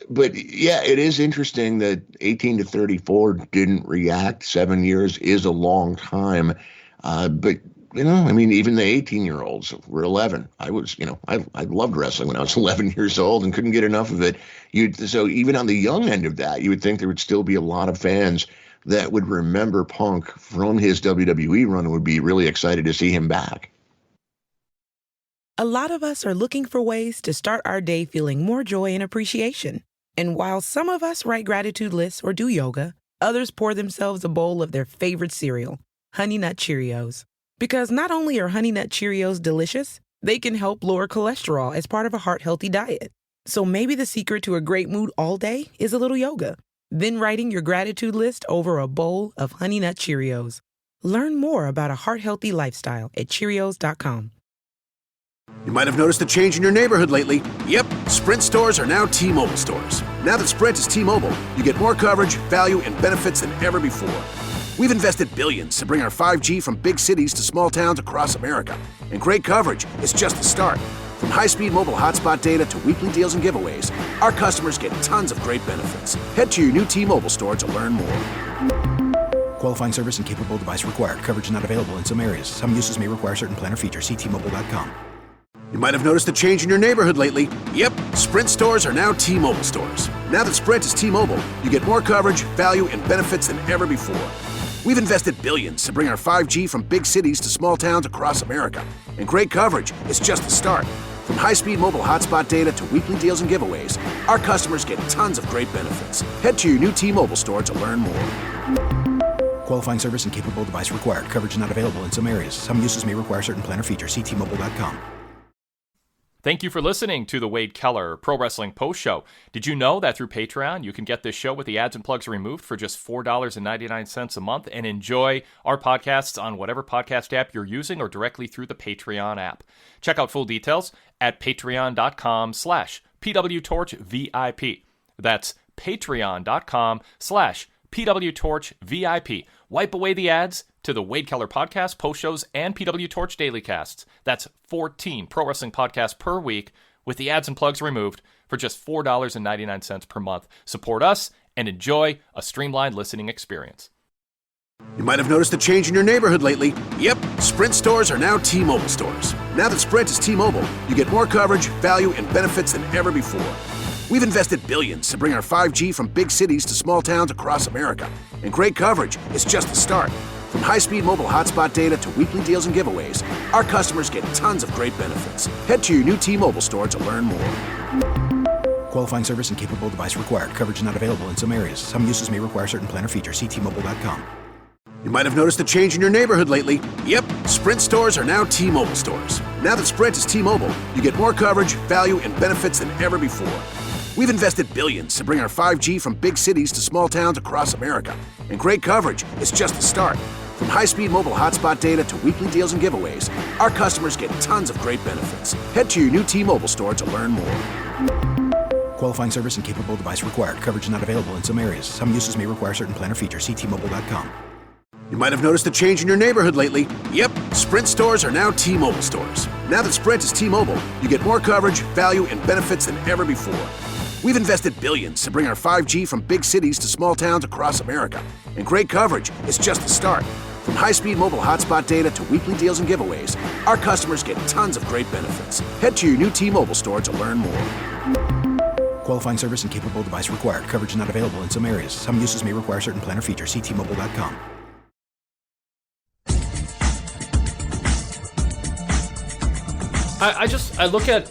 But yeah, it is interesting that 18 to 34 didn't react. 7 years is a long time. But, I mean, even the 18-year-olds were 11. I was, I loved wrestling when I was 11 years old and couldn't get enough of it. So even on the young end of that, you would think there would still be a lot of fans that would remember Punk from his WWE run and would be really excited to see him back. A lot of us are looking for ways to start our day feeling more joy and appreciation. And while some of us write gratitude lists or do yoga, others pour themselves a bowl of their favorite cereal, Honey Nut Cheerios. Because not only are Honey Nut Cheerios delicious, they can help lower cholesterol as part of a heart-healthy diet. So maybe the secret to a great mood all day is a little yoga. Then writing your gratitude list over a bowl of Honey Nut Cheerios. Learn more about a heart-healthy lifestyle at Cheerios.com. You might have noticed a change in your neighborhood lately. Yep, Sprint stores are now T-Mobile stores. Now that Sprint is T-Mobile, you get more coverage, value, and benefits than ever before. We've invested billions to bring our 5G from big cities to small towns across America. And great coverage is just the start. From high-speed mobile hotspot data to weekly deals and giveaways, our customers get tons of great benefits. Head to your new T-Mobile store to learn more. Qualifying service and capable device required. Coverage not available in some areas. Some uses may require certain plan or features. See T-Mobile.com. You might have noticed a change in your neighborhood lately. Yep, Sprint stores are now T-Mobile stores. Now that Sprint is T-Mobile, you get more coverage, value, and benefits than ever before. We've invested billions to bring our 5G from big cities to small towns across America. And great coverage is just the start. From high-speed mobile hotspot data to weekly deals and giveaways, our customers get tons of great benefits. Head to your new T-Mobile store to learn more. Qualifying service and capable device required. Coverage not available in some areas. Some uses may require certain plan or features. See T-Mobile.com. Thank you for listening to the Wade Keller Pro Wrestling Post Show. Did you know that through Patreon, you can get this show with the ads and plugs removed for just $4.99 a month and enjoy our podcasts on whatever podcast app you're using or directly through the Patreon app. Check out full details at patreon.com/PWTorchVIP. That's patreon.com/PWTorchVIP. Wipe away the ads to the Wade Keller Podcast, post shows, and PW Torch Daily Casts. That's 14 pro wrestling podcasts per week with the ads and plugs removed for just $4.99 per month. Support us and enjoy a streamlined listening experience. You might have noticed a change in your neighborhood lately. Yep, Sprint stores are now T-Mobile stores. Now that Sprint is T-Mobile, you get more coverage, value, and benefits than ever before. We've invested billions to bring our 5G from big cities to small towns across America. And great coverage is just the start. From high-speed mobile hotspot data to weekly deals and giveaways, our customers get tons of great benefits. Head to your new T-Mobile store to learn more. Qualifying service and capable device required. Coverage not available in some areas. Some uses may require certain plan or features. See T-Mobile.com. You might have noticed a change in your neighborhood lately. Yep, Sprint stores are now T-Mobile stores. Now that Sprint is T-Mobile, you get more coverage, value, and benefits than ever before. We've invested billions to bring our 5G from big cities to small towns across America. And great coverage is just the start. From high-speed mobile hotspot data to weekly deals and giveaways, our customers get tons of great benefits. Head to your new T-Mobile store to learn more. Qualifying service and capable device required. Coverage not available in some areas. Some uses may require certain plan or features. See T-Mobile.com. You might have noticed a change in your neighborhood lately. Yep, Sprint stores are now T-Mobile stores. Now that Sprint is T-Mobile, you get more coverage, value, and benefits than ever before. We've invested billions to bring our 5G from big cities to small towns across America. And great coverage is just the start. From high-speed mobile hotspot data to weekly deals and giveaways, our customers get tons of great benefits. Head to your new T-Mobile store to learn more. Qualifying service and capable device required. Coverage not available in some areas. Some uses may require certain plan or features. See T-Mobile.com. I look at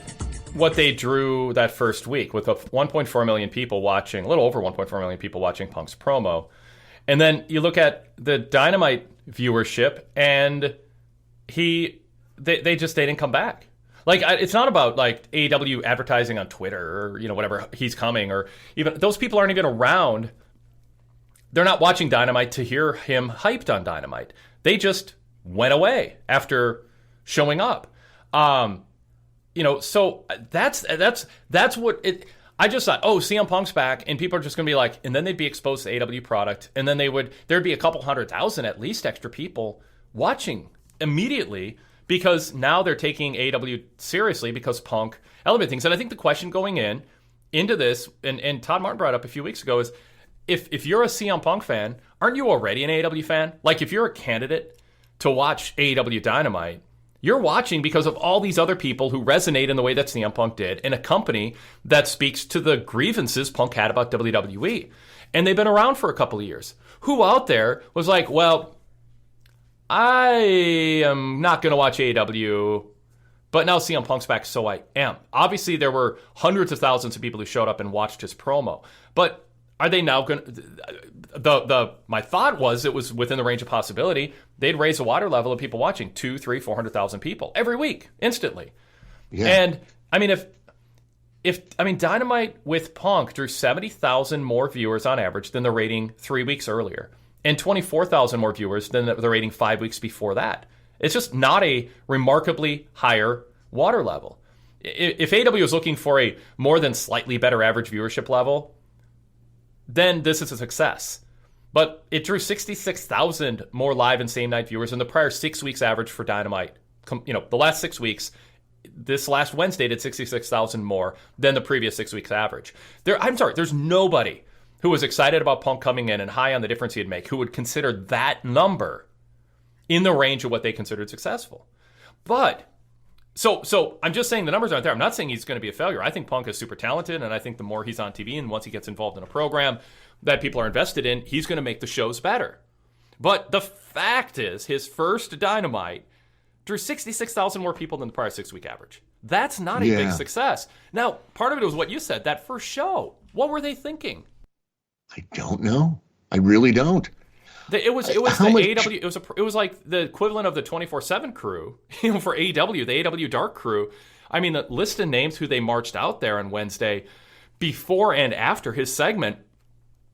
what they drew that first week with 1.4 million people watching, a little over 1.4 million people watching Punk's promo. And then you look at the Dynamite viewership, and they didn't come back. Like, it's not about like AEW advertising on Twitter or, whatever, he's coming, or even those people aren't even around. They're not watching Dynamite to hear him hyped on Dynamite. They just went away after showing up. So that's what it. I just thought, CM Punk's back, and people are just going to be like, and then they'd be exposed to AEW product, and then there'd be a couple 100,000 at least extra people watching immediately, because now they're taking AEW seriously because Punk elevated things. And I think the question going in into this, and Todd Martin brought up a few weeks ago, is if you're a CM Punk fan, aren't you already an AEW fan? Like, if you're a candidate to watch AEW Dynamite, you're watching because of all these other people who resonate in the way that CM Punk did in a company that speaks to the grievances Punk had about WWE. And they've been around for a couple of years. Who out there was like, well, I am not going to watch AEW, but now CM Punk's back, so I am. Obviously, there were hundreds of thousands of people who showed up and watched his promo. But are they now going to... My thought was it was within the range of possibility. They'd raise the water level of people watching 200,000, 300,000, 400,000 people every week, instantly. Yeah. And, I mean, if Dynamite with Punk drew 70,000 more viewers on average than the rating 3 weeks earlier, and 24,000 more viewers than the rating 5 weeks before that. It's just not a remarkably higher water level. If AEW is looking for a more than slightly better average viewership level, then this is a success. But it drew 66,000 more live and same night viewers than the prior 6 weeks average for Dynamite. The last 6 weeks, this last Wednesday did 66,000 more than the previous 6 weeks average. There's nobody who was excited about Punk coming in and high on the difference he'd make, who would consider that number in the range of what they considered successful. But, so I'm just saying the numbers aren't there. I'm not saying he's going to be a failure. I think Punk is super talented, and I think the more he's on TV and once he gets involved in a program that people are invested in, he's going to make the shows better. But the fact is, his first Dynamite drew 66,000 more people than the prior 6 week average. That's not a big success. Now, part of it was what you said, that first show. What were they thinking? I don't know. I really don't. It was AEW. It was like the equivalent of the 24/7 crew, for AEW, the AEW Dark crew. I mean, the list of names who they marched out there on Wednesday, before and after his segment,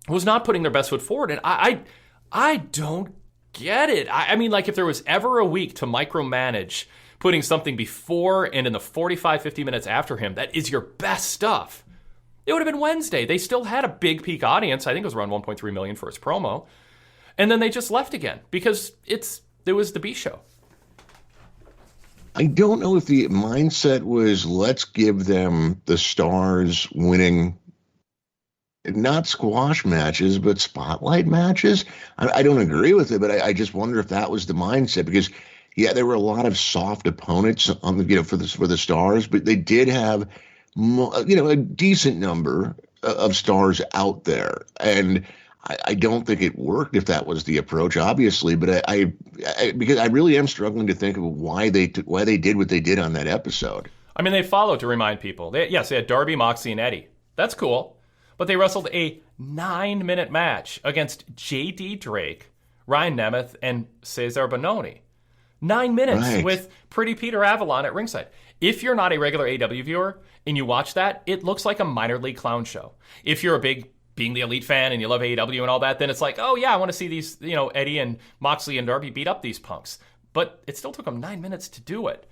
was not putting their best foot forward, and I don't get it. I mean, like, if there was ever a week to micromanage putting something before and in the 45, 50 minutes after him, that is your best stuff, it would have been Wednesday. They still had a big peak audience. I think it was around 1.3 million for his promo. And then they just left again because it was the B show. I don't know if the mindset was, let's give them the stars winning, not squash matches, but spotlight matches. I don't agree with it, but I just wonder if that was the mindset, because there were a lot of soft opponents on the for the stars, but they did have a decent number of stars out there, and I don't think it worked if that was the approach, obviously, but because I really am struggling to think of why they did what they did on that episode. I mean, they followed to remind people. They had Darby, Moxley, and Eddie. That's cool. But they wrestled a 9-minute match against J.D. Drake, Ryan Nemeth, and Cesar Bononi. 9 minutes with Pretty Peter Avalon at ringside. If you're not a regular AEW viewer and you watch that, it looks like a minor league clown show. If you're a big Being the Elite fan and you love AEW and all that, then it's like, oh yeah, I want to see these, Eddie and Moxley and Darby beat up these punks. But it still took them 9 minutes to do it.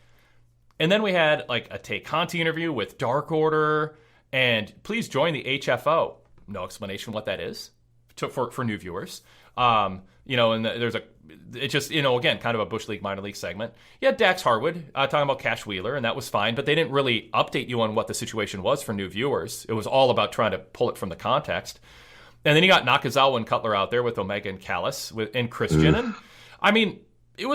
And then we had like a Tay Conti interview with Dark Order, and please join the HFO. No explanation what that is for new viewers. There's again, kind of a Bush League minor league segment. You had Dax Harwood talking about Cash Wheeler, and that was fine, but they didn't really update you on what the situation was for new viewers. It was all about trying to pull it from the context. And then you got Nakazawa and Cutler out there with Omega and Callis and Christian. And I mean,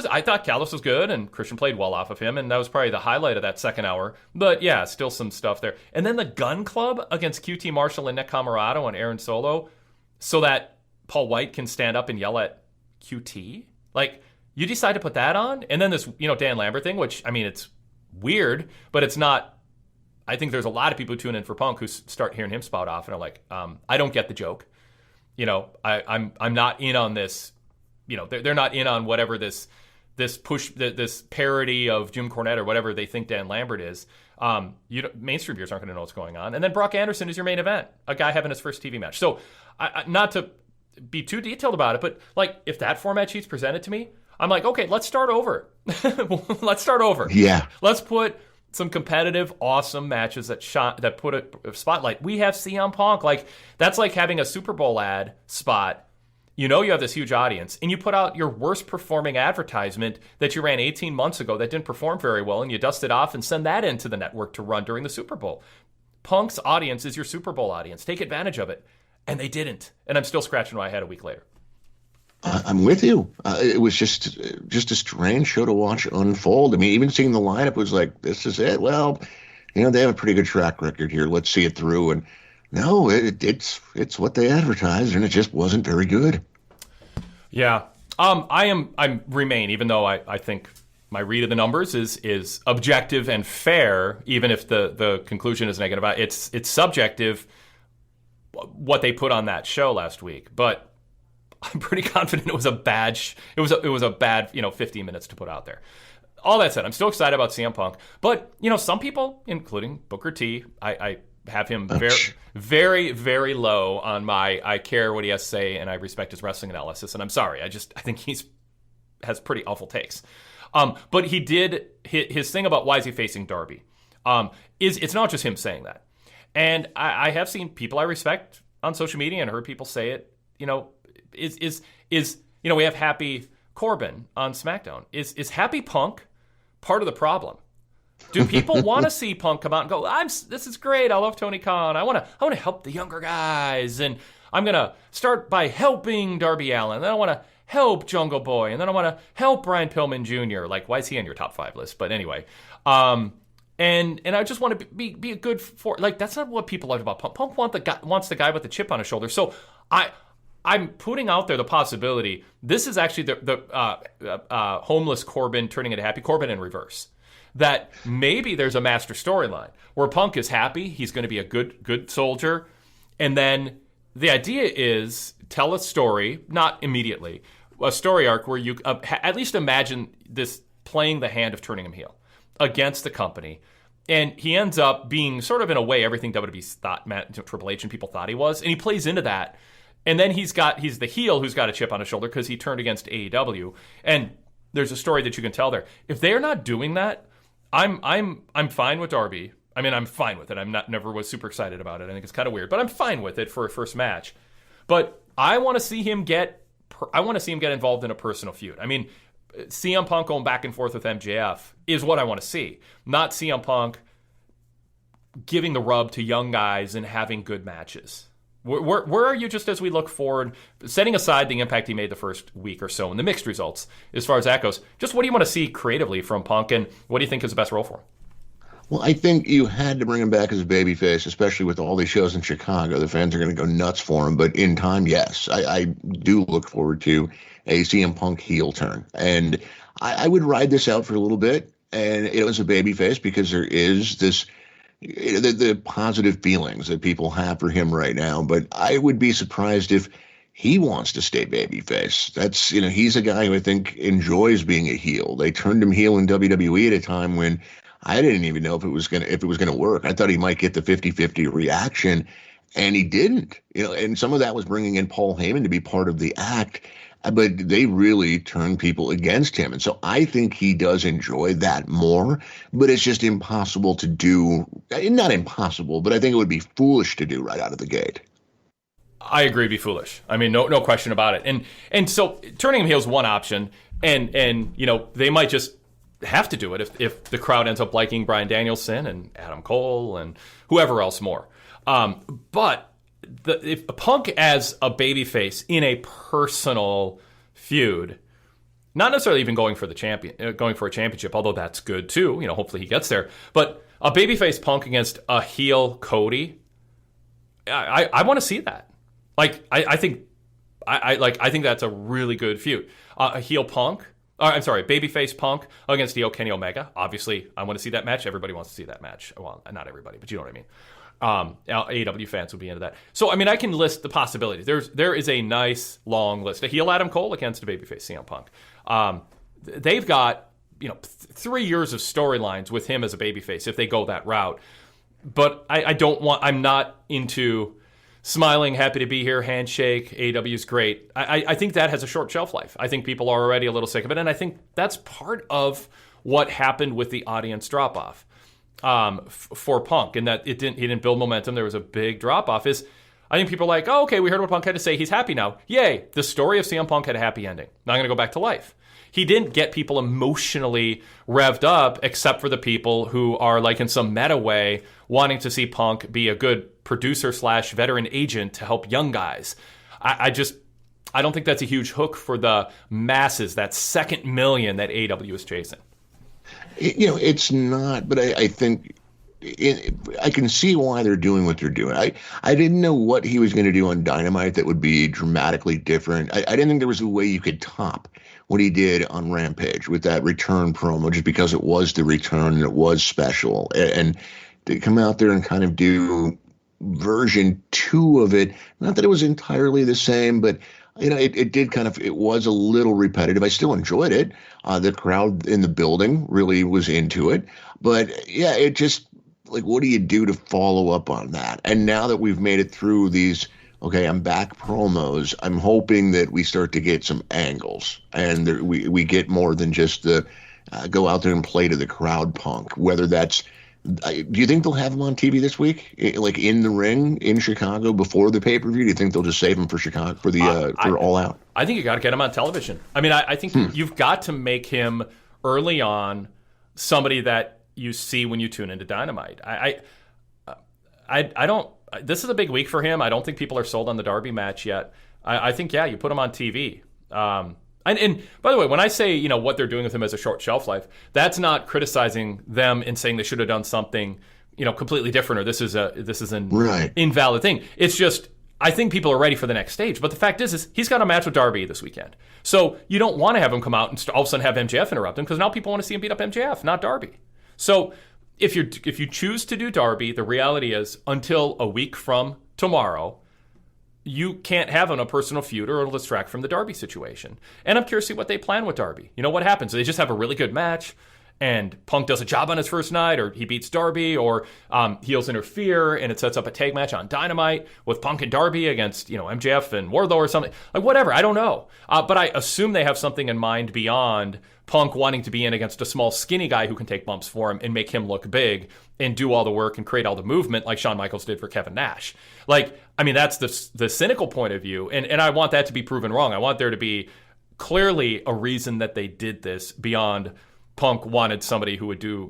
I thought Callis was good, and Christian played well off of him, and that was probably the highlight of that second hour. But yeah, still some stuff there. And then the Gun Club against QT Marshall and Nick Camarado and Aaron Solo, so that Paul White can stand up and yell at QT. Like, you decide to put that on, and then this, Dan Lambert thing, which, I mean, it's weird, but it's not. I think there's a lot of people who tune in for Punk who start hearing him spout off and are like, I don't get the joke. I'm not in on this. They're not in on whatever this parody of Jim Cornette or whatever they think Dan Lambert is. Mainstream viewers aren't going to know what's going on. And then Brock Anderson is your main event, a guy having his first TV match. So, not to be too detailed about it, but like, if that format sheet's presented to me, I'm like, okay, let's start over. Let's start over. Yeah. Let's put some competitive, awesome matches that put a spotlight. We have CM Punk. Like, that's like having a Super Bowl ad spot. You have this huge audience, and you put out your worst performing advertisement that you ran 18 months ago that didn't perform very well, and you dust it off and send that into the network to run during the Super Bowl. Punk's audience is your Super Bowl audience. Take advantage of it. And they didn't. And I'm still scratching my head a week later. I'm with you. It was just a strange show to watch unfold. I mean, even seeing the lineup was like, this is it. Well, they have a pretty good track record here. Let's see it through. And no, it's what they advertised, and it just wasn't very good. Yeah. I remain, even though I think my read of the numbers is objective and fair, even if the conclusion is negative. It's subjective what they put on that show last week, but I'm pretty confident it was a bad it was a bad 15 minutes to put out there. All that said, I'm still excited about CM Punk, but some people, including Booker T, I have him very, very, very low on my I care what he has to say and I respect his wrestling analysis. And I'm sorry, I think has pretty awful takes. But he did his thing about why is he facing Darby. It's not just him saying that. And I have seen people I respect on social media and heard people say it. We have Happy Corbin on SmackDown. Is Happy Punk part of the problem? Do people want to see Punk come out and go, this is great, I love Tony Khan, I want to help the younger guys, and I'm going to start by helping Darby Allin, then I want to help Jungle Boy, and then I want to help Brian Pillman Jr. Like, why is he on your top 5 list? But anyway, and I just want to be a good that's not what people like about Punk. Punk wants the guy with the chip on his shoulder. So I'm putting out there the possibility this is actually the homeless Corbin turning into Happy Corbin in reverse. That maybe there's a master storyline where Punk is happy, he's going to be a good soldier, and then the idea is tell a story, not immediately, a story arc where you at least imagine this playing the hand of turning him heel against the company, and he ends up being sort of in a way everything WWE thought Triple H and people thought he was, and he plays into that, and then he's the heel who's got a chip on his shoulder because he turned against AEW, and there's a story that you can tell there. If they're not doing that, I'm fine with Darby. I mean, I'm fine with it. Never was super excited about it. I think it's kind of weird, but I'm fine with it for a first match. But I want to see him get involved in a personal feud. I mean, CM Punk going back and forth with MJF is what I want to see. Not CM Punk giving the rub to young guys and having good matches. Where are you just as we look forward, setting aside the impact he made the first week or so and the mixed results as far as that goes, just what do you want to see creatively from Punk and what do you think is the best role for him? Well, I think you had to bring him back as a babyface, especially with all these shows in Chicago. The fans are going to go nuts for him, but in time, yes, I do look forward to a CM Punk heel turn. And I would ride this out for a little bit, and it was a babyface because there is this the positive feelings that people have for him right now, but I would be surprised if he wants to stay babyface. That's, he's a guy who I think enjoys being a heel. They turned him heel in WWE at a time when I didn't even know if it was gonna work. I thought he might get the 50-50 reaction, and he didn't. And some of that was bringing in Paul Heyman to be part of the act, but they really turned people against him. And so I think he does enjoy that more, but it's just impossible to do. Not impossible, but I think it would be foolish to do right out of the gate. I agree, it'd be foolish. I mean, no question about it. And so turning him heel is one option, and they might just have to do it if the crowd ends up liking Bryan Danielson and Adam Cole and whoever else more. But if Punk as a babyface in a personal feud, not necessarily even going for a championship, although that's good too. Hopefully he gets there. But a babyface Punk against a heel Cody, I want to see that. I think that's a really good feud. A heel Punk. Babyface Punk against heel Kenny Omega. Obviously, I want to see that match. Everybody wants to see that match. Well, not everybody, but you know what I mean. AEW fans would be into that. So, I mean, I can list the possibilities. There is a nice long list. A heel Adam Cole against a babyface CM Punk. They've got 3 years of storylines with him as a babyface if they go that route. But I'm not into smiling, happy to be here, handshake, AEW is great. I think that has a short shelf life. I think people are already a little sick of it, and I think that's part of what happened with the audience drop-off for Punk, and that he didn't build momentum. There was a big drop-off. I think people are like, oh, okay, we heard what Punk had to say. He's happy now. Yay, the story of CM Punk had a happy ending. Now I'm going to go back to life. he didn't get people emotionally revved up, except for the people who are, like, in some meta way, wanting to see Punk be a good producer / veteran agent to help young guys. I don't think that's a huge hook for the masses, that second million that AEW is chasing. It's not, but I think I can see why they're doing what they're doing. I didn't know what he was going to do on Dynamite that would be dramatically different. I didn't think there was a way you could top what he did on Rampage with that return promo, just because it was the return and it was special. And to come out there and kind of do version 2 of it, not that it was entirely the same, but it did it was a little repetitive. I still enjoyed it. The crowd in the building really was into it. But yeah, it just, like, what do you do to follow up on that? And now that we've made it through these, okay, I'm back promos, I'm hoping that we start to get some angles and we get more than just the go out there and play to the crowd Punk, whether that's, do you think they'll have him on TV this week, like in the ring in Chicago before the pay-per-view? Do you think they'll just save him for Chicago for the for All Out? I think you got to get him on television. I mean, I think you've got to make him early on somebody that you see when you tune into Dynamite. I don't. This is a big week for him. I don't think people are sold on the Darby match yet. I think you put him on TV. And by the way, when I say, what they're doing with him as a short shelf life, that's not criticizing them and saying they should have done something, completely different, or this is an invalid thing. It's just, I think people are ready for the next stage. But the fact is he's got a match with Darby this weekend. So you don't want to have him come out and all of a sudden have MJF interrupt him, because now people want to see him beat up MJF, not Darby. So if you choose to do Darby, the reality is until a week from tomorrow, you can't have him a personal feud or it'll distract from the Darby situation. And I'm curious to see what they plan with Darby. What happens? They just have a really good match and Punk does a job on his first night, or he beats Darby, or heels interfere and it sets up a tag match on Dynamite with Punk and Darby against, MJF and Wardlow or something. Like, whatever, I don't know. But I assume they have something in mind beyond Punk wanting to be in against a small, skinny guy who can take bumps for him and make him look big and do all the work and create all the movement like Shawn Michaels did for Kevin Nash. Like, I mean, that's the cynical point of view, and I want that to be proven wrong. I want there to be clearly a reason that they did this beyond Punk wanted somebody who would do,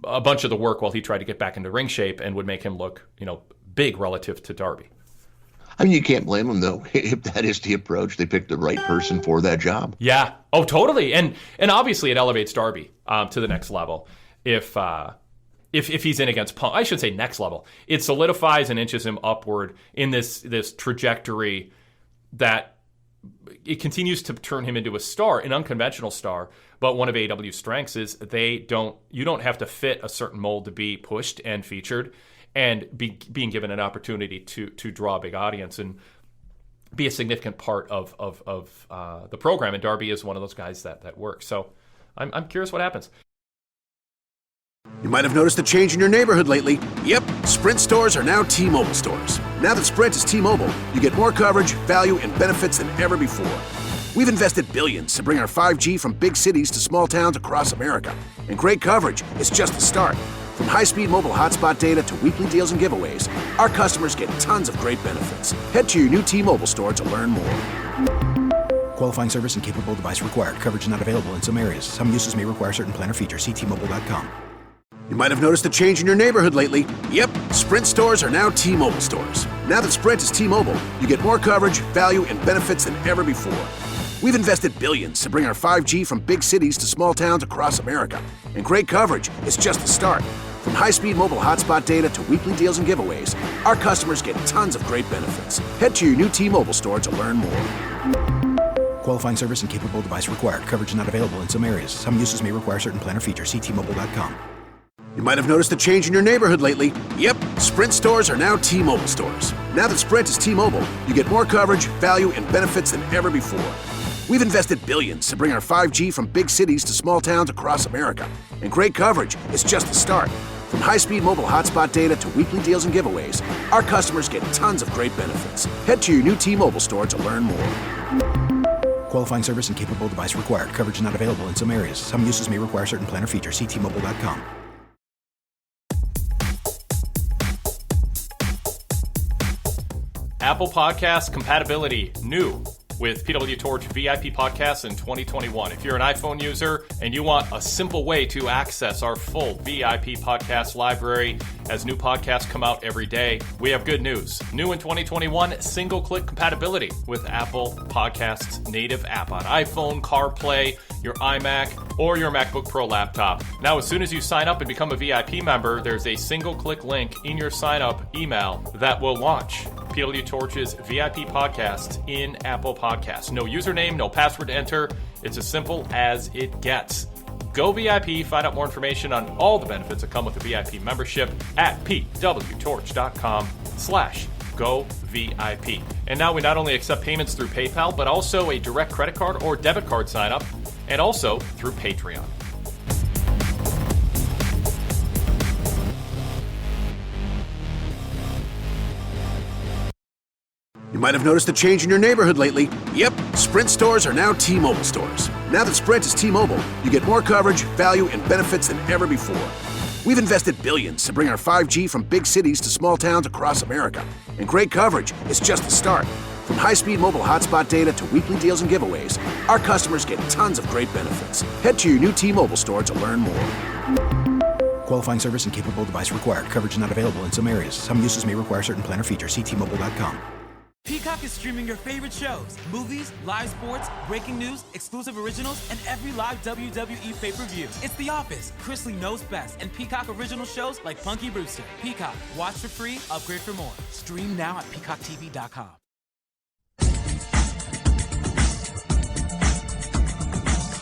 a bunch of the work while he tried to get back into ring shape and would make him look, big relative to Darby. I mean, you can't blame them, though. If that is the approach, they picked the right person for that job. Yeah. Oh, totally. And obviously it elevates Darby to the next level. If he's in against Punk, I should say next level. It solidifies and inches him upward in this trajectory that it continues to turn him into a star, an unconventional star. But one of AEW's strengths is you don't have to fit a certain mold to be pushed and featured and being given an opportunity to draw a big audience and be a significant part of the program. And Darby is one of those guys that works. So I'm curious what happens. You might have noticed a change in your neighborhood lately. Yep, Sprint stores are now T-Mobile stores. Now that Sprint is T-Mobile, you get more coverage, value, and benefits than ever before. We've invested billions to bring our 5G from big cities to small towns across America. And great coverage is just the start. From high-speed mobile hotspot data to weekly deals and giveaways, our customers get tons of great benefits. Head to your new T-Mobile store to learn more. Qualifying service and capable device required. Coverage not available in some areas. Some uses may require certain plan or features. See T-Mobile.com. You might have noticed a change in your neighborhood lately. Yep, Sprint stores are now T-Mobile stores. Now that Sprint is T-Mobile, you get more coverage, value, and benefits than ever before. We've invested billions to bring our 5G from big cities to small towns across America. And great coverage is just the start. From high-speed mobile hotspot data to weekly deals and giveaways, our customers get tons of great benefits. Head to your new T-Mobile store to learn more. Qualifying service and capable device required. Coverage not available in some areas. Some uses may require certain plan or features. See T-Mobile.com. You might have noticed a change in your neighborhood lately. Yep, Sprint stores are now T-Mobile stores. Now that Sprint is T-Mobile, you get more coverage, value, and benefits than ever before. We've invested billions to bring our 5G from big cities to small towns across America. And great coverage is just the start. From high-speed mobile hotspot data to weekly deals and giveaways, our customers get tons of great benefits. Head to your new T-Mobile store to learn more. Qualifying service and capable device required. Coverage not available in some areas. Some uses may require certain plan or features. See T-Mobile.com. Apple Podcast compatibility, new. with PW Torch VIP podcasts in 2021. If you're an iPhone user and you want a simple way to access our full VIP podcast library as new podcasts come out every day, we have good news. New in 2021, single-click compatibility with Apple Podcasts native app on iPhone, CarPlay, your iMac, or your MacBook Pro laptop. Now, as soon as you sign up and become a VIP member, there's a single-click link in your sign-up email that will launch PW Torch's VIP podcast in Apple Podcasts. No username, no password to enter. It's as simple as it gets. Go VIP, find out more information on all the benefits that come with a VIP membership at pwtorch.com/govip. And now we not only accept payments through PayPal, but also a direct credit card or debit card sign up, and also through Patreon. You might have noticed a change in your neighborhood lately. Yep, Sprint stores are now T-Mobile stores. Now that Sprint is T-Mobile, you get more coverage, value, and benefits than ever before. We've invested billions to bring our 5G from big cities to small towns across America. And great coverage is just the start. From high-speed mobile hotspot data to weekly deals and giveaways, our customers get tons of great benefits. Head to your new T-Mobile store to learn more. Qualifying service and capable device required. Coverage not available in some areas. Some uses may require certain plan or features. See T-Mobile.com. Peacock is streaming your favorite shows, movies, live sports, breaking news, exclusive originals, and every live WWE pay-per-view. It's The Office, Chrisley Knows Best, and Peacock original shows like Punky Brewster. Peacock, watch for free, upgrade for more. Stream now at peacocktv.com.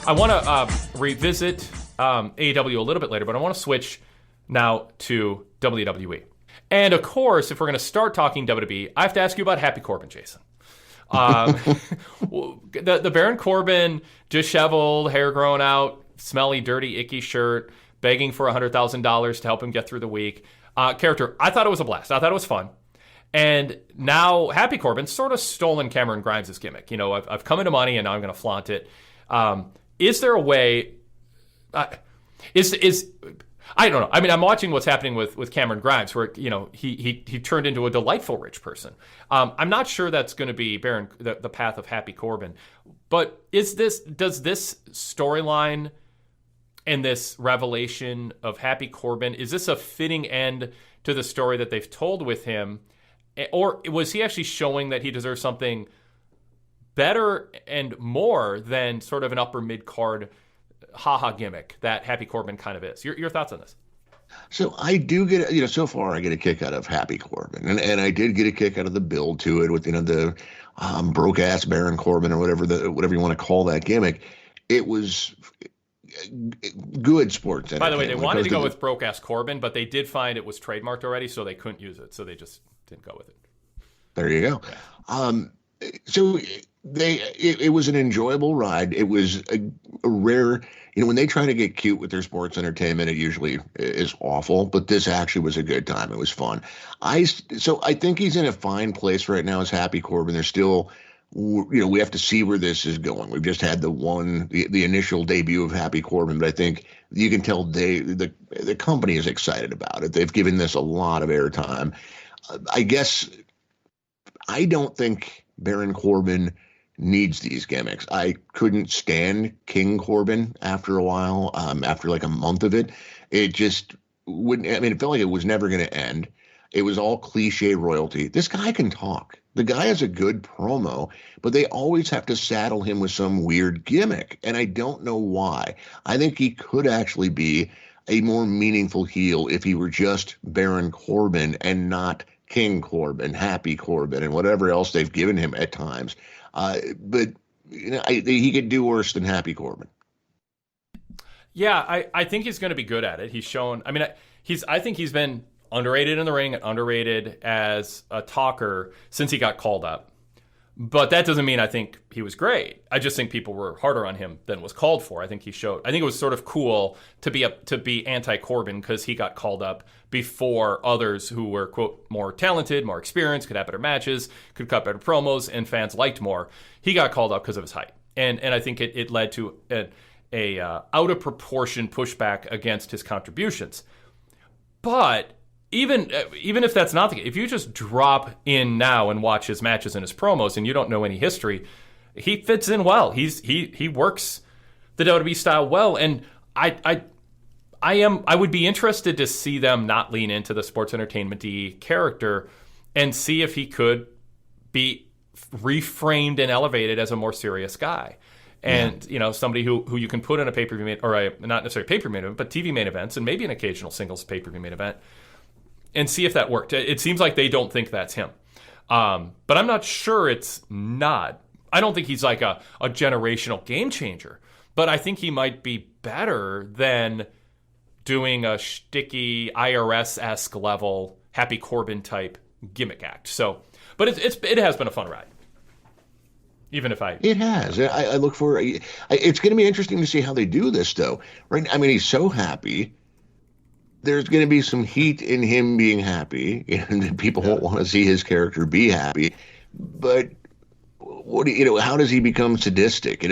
I want to revisit AEW a little bit later, but I want to switch now to WWE. And of course, if we're going to start talking WWE, I have to ask you about Happy Corbin, Jason. The Baron Corbin, disheveled, hair grown out, smelly, dirty, icky shirt, begging for $100,000 to help him get through the week. Character, I thought it was a blast. I thought it was fun. And now Happy Corbin sort of stolen Cameron Grimes' gimmick. You know, I've come into money and now I'm going to flaunt it. Is there a way? I don't know. I mean, I'm watching what's happening with Cameron Grimes, where he turned into a delightful rich person. I'm not sure that's going to be the path of Happy Corbin, but does this storyline and this revelation of Happy Corbin, is this a fitting end to the story that they've told with him, or was he actually showing that he deserves something better and more than sort of an upper mid card haha gimmick that Happy Corbin kind of is? Your thoughts on this? So I do get, so far I get a kick out of Happy Corbin, and I did get a kick out of the build to it with, the broke ass Baron Corbin or whatever you want to call that gimmick. It was good sports. By the way, they wanted to go with broke ass Corbin, but they did find it was trademarked already, so they couldn't use it. So they just didn't go with it. There you go. Yeah. So it was an enjoyable ride. It was a rare, when they try to get cute with their sports entertainment, it usually is awful, but this actually was a good time. It was fun. So I think he's in a fine place right now as Happy Corbin. There's still, we have to see where this is going. We've just had the initial debut of Happy Corbin, but I think you can tell the company is excited about it. They've given this a lot of airtime. I guess I don't think Baron Corbin needs these gimmicks. I couldn't stand King Corbin after a while, after like a month of it. It just wouldn't, it felt like it was never going to end. It was all cliche royalty. This guy can talk. The guy has a good promo, but they always have to saddle him with some weird gimmick, and I don't know why. I think he could actually be a more meaningful heel if he were just Baron Corbin and not King Corbin, Happy Corbin, and whatever else they've given him at times. But he could do worse than Happy Corbin. Yeah, I think he's going to be good at it. He's shown. I think he's been underrated in the ring and underrated as a talker since he got called up. But that doesn't mean I think he was great. I just think people were harder on him than was called for. I think it was sort of cool to be anti-Corbin because he got called up before others who were, quote, more talented, more experienced, could have better matches, could cut better promos, and fans liked more. He got called up because of his height. And I think it led to a out of proportion pushback against his contributions. But even if that's not the case, if you just drop in now and watch his matches and his promos and you don't know any history, he fits in well. He works the WWE style well, and I would be interested to see them not lean into the sports entertainment-y character and see if he could be reframed and elevated as a more serious guy. And, somebody who you can put in a pay-per-view not necessarily pay-per-view main event, but TV main events and maybe an occasional singles pay-per-view main event and see if that worked. It seems like they don't think that's him. But I'm not sure it's not. I don't think he's like a generational game changer, but I think he might be better than doing a shticky IRS-esque level Happy Corbin type gimmick act. So, but it has been a fun ride. Even if it has. I look for it's going to be interesting to see how they do this, though. Right? I mean, he's so happy. There's going to be some heat in him being happy, and people won't want to see his character be happy. But how does he become sadistic?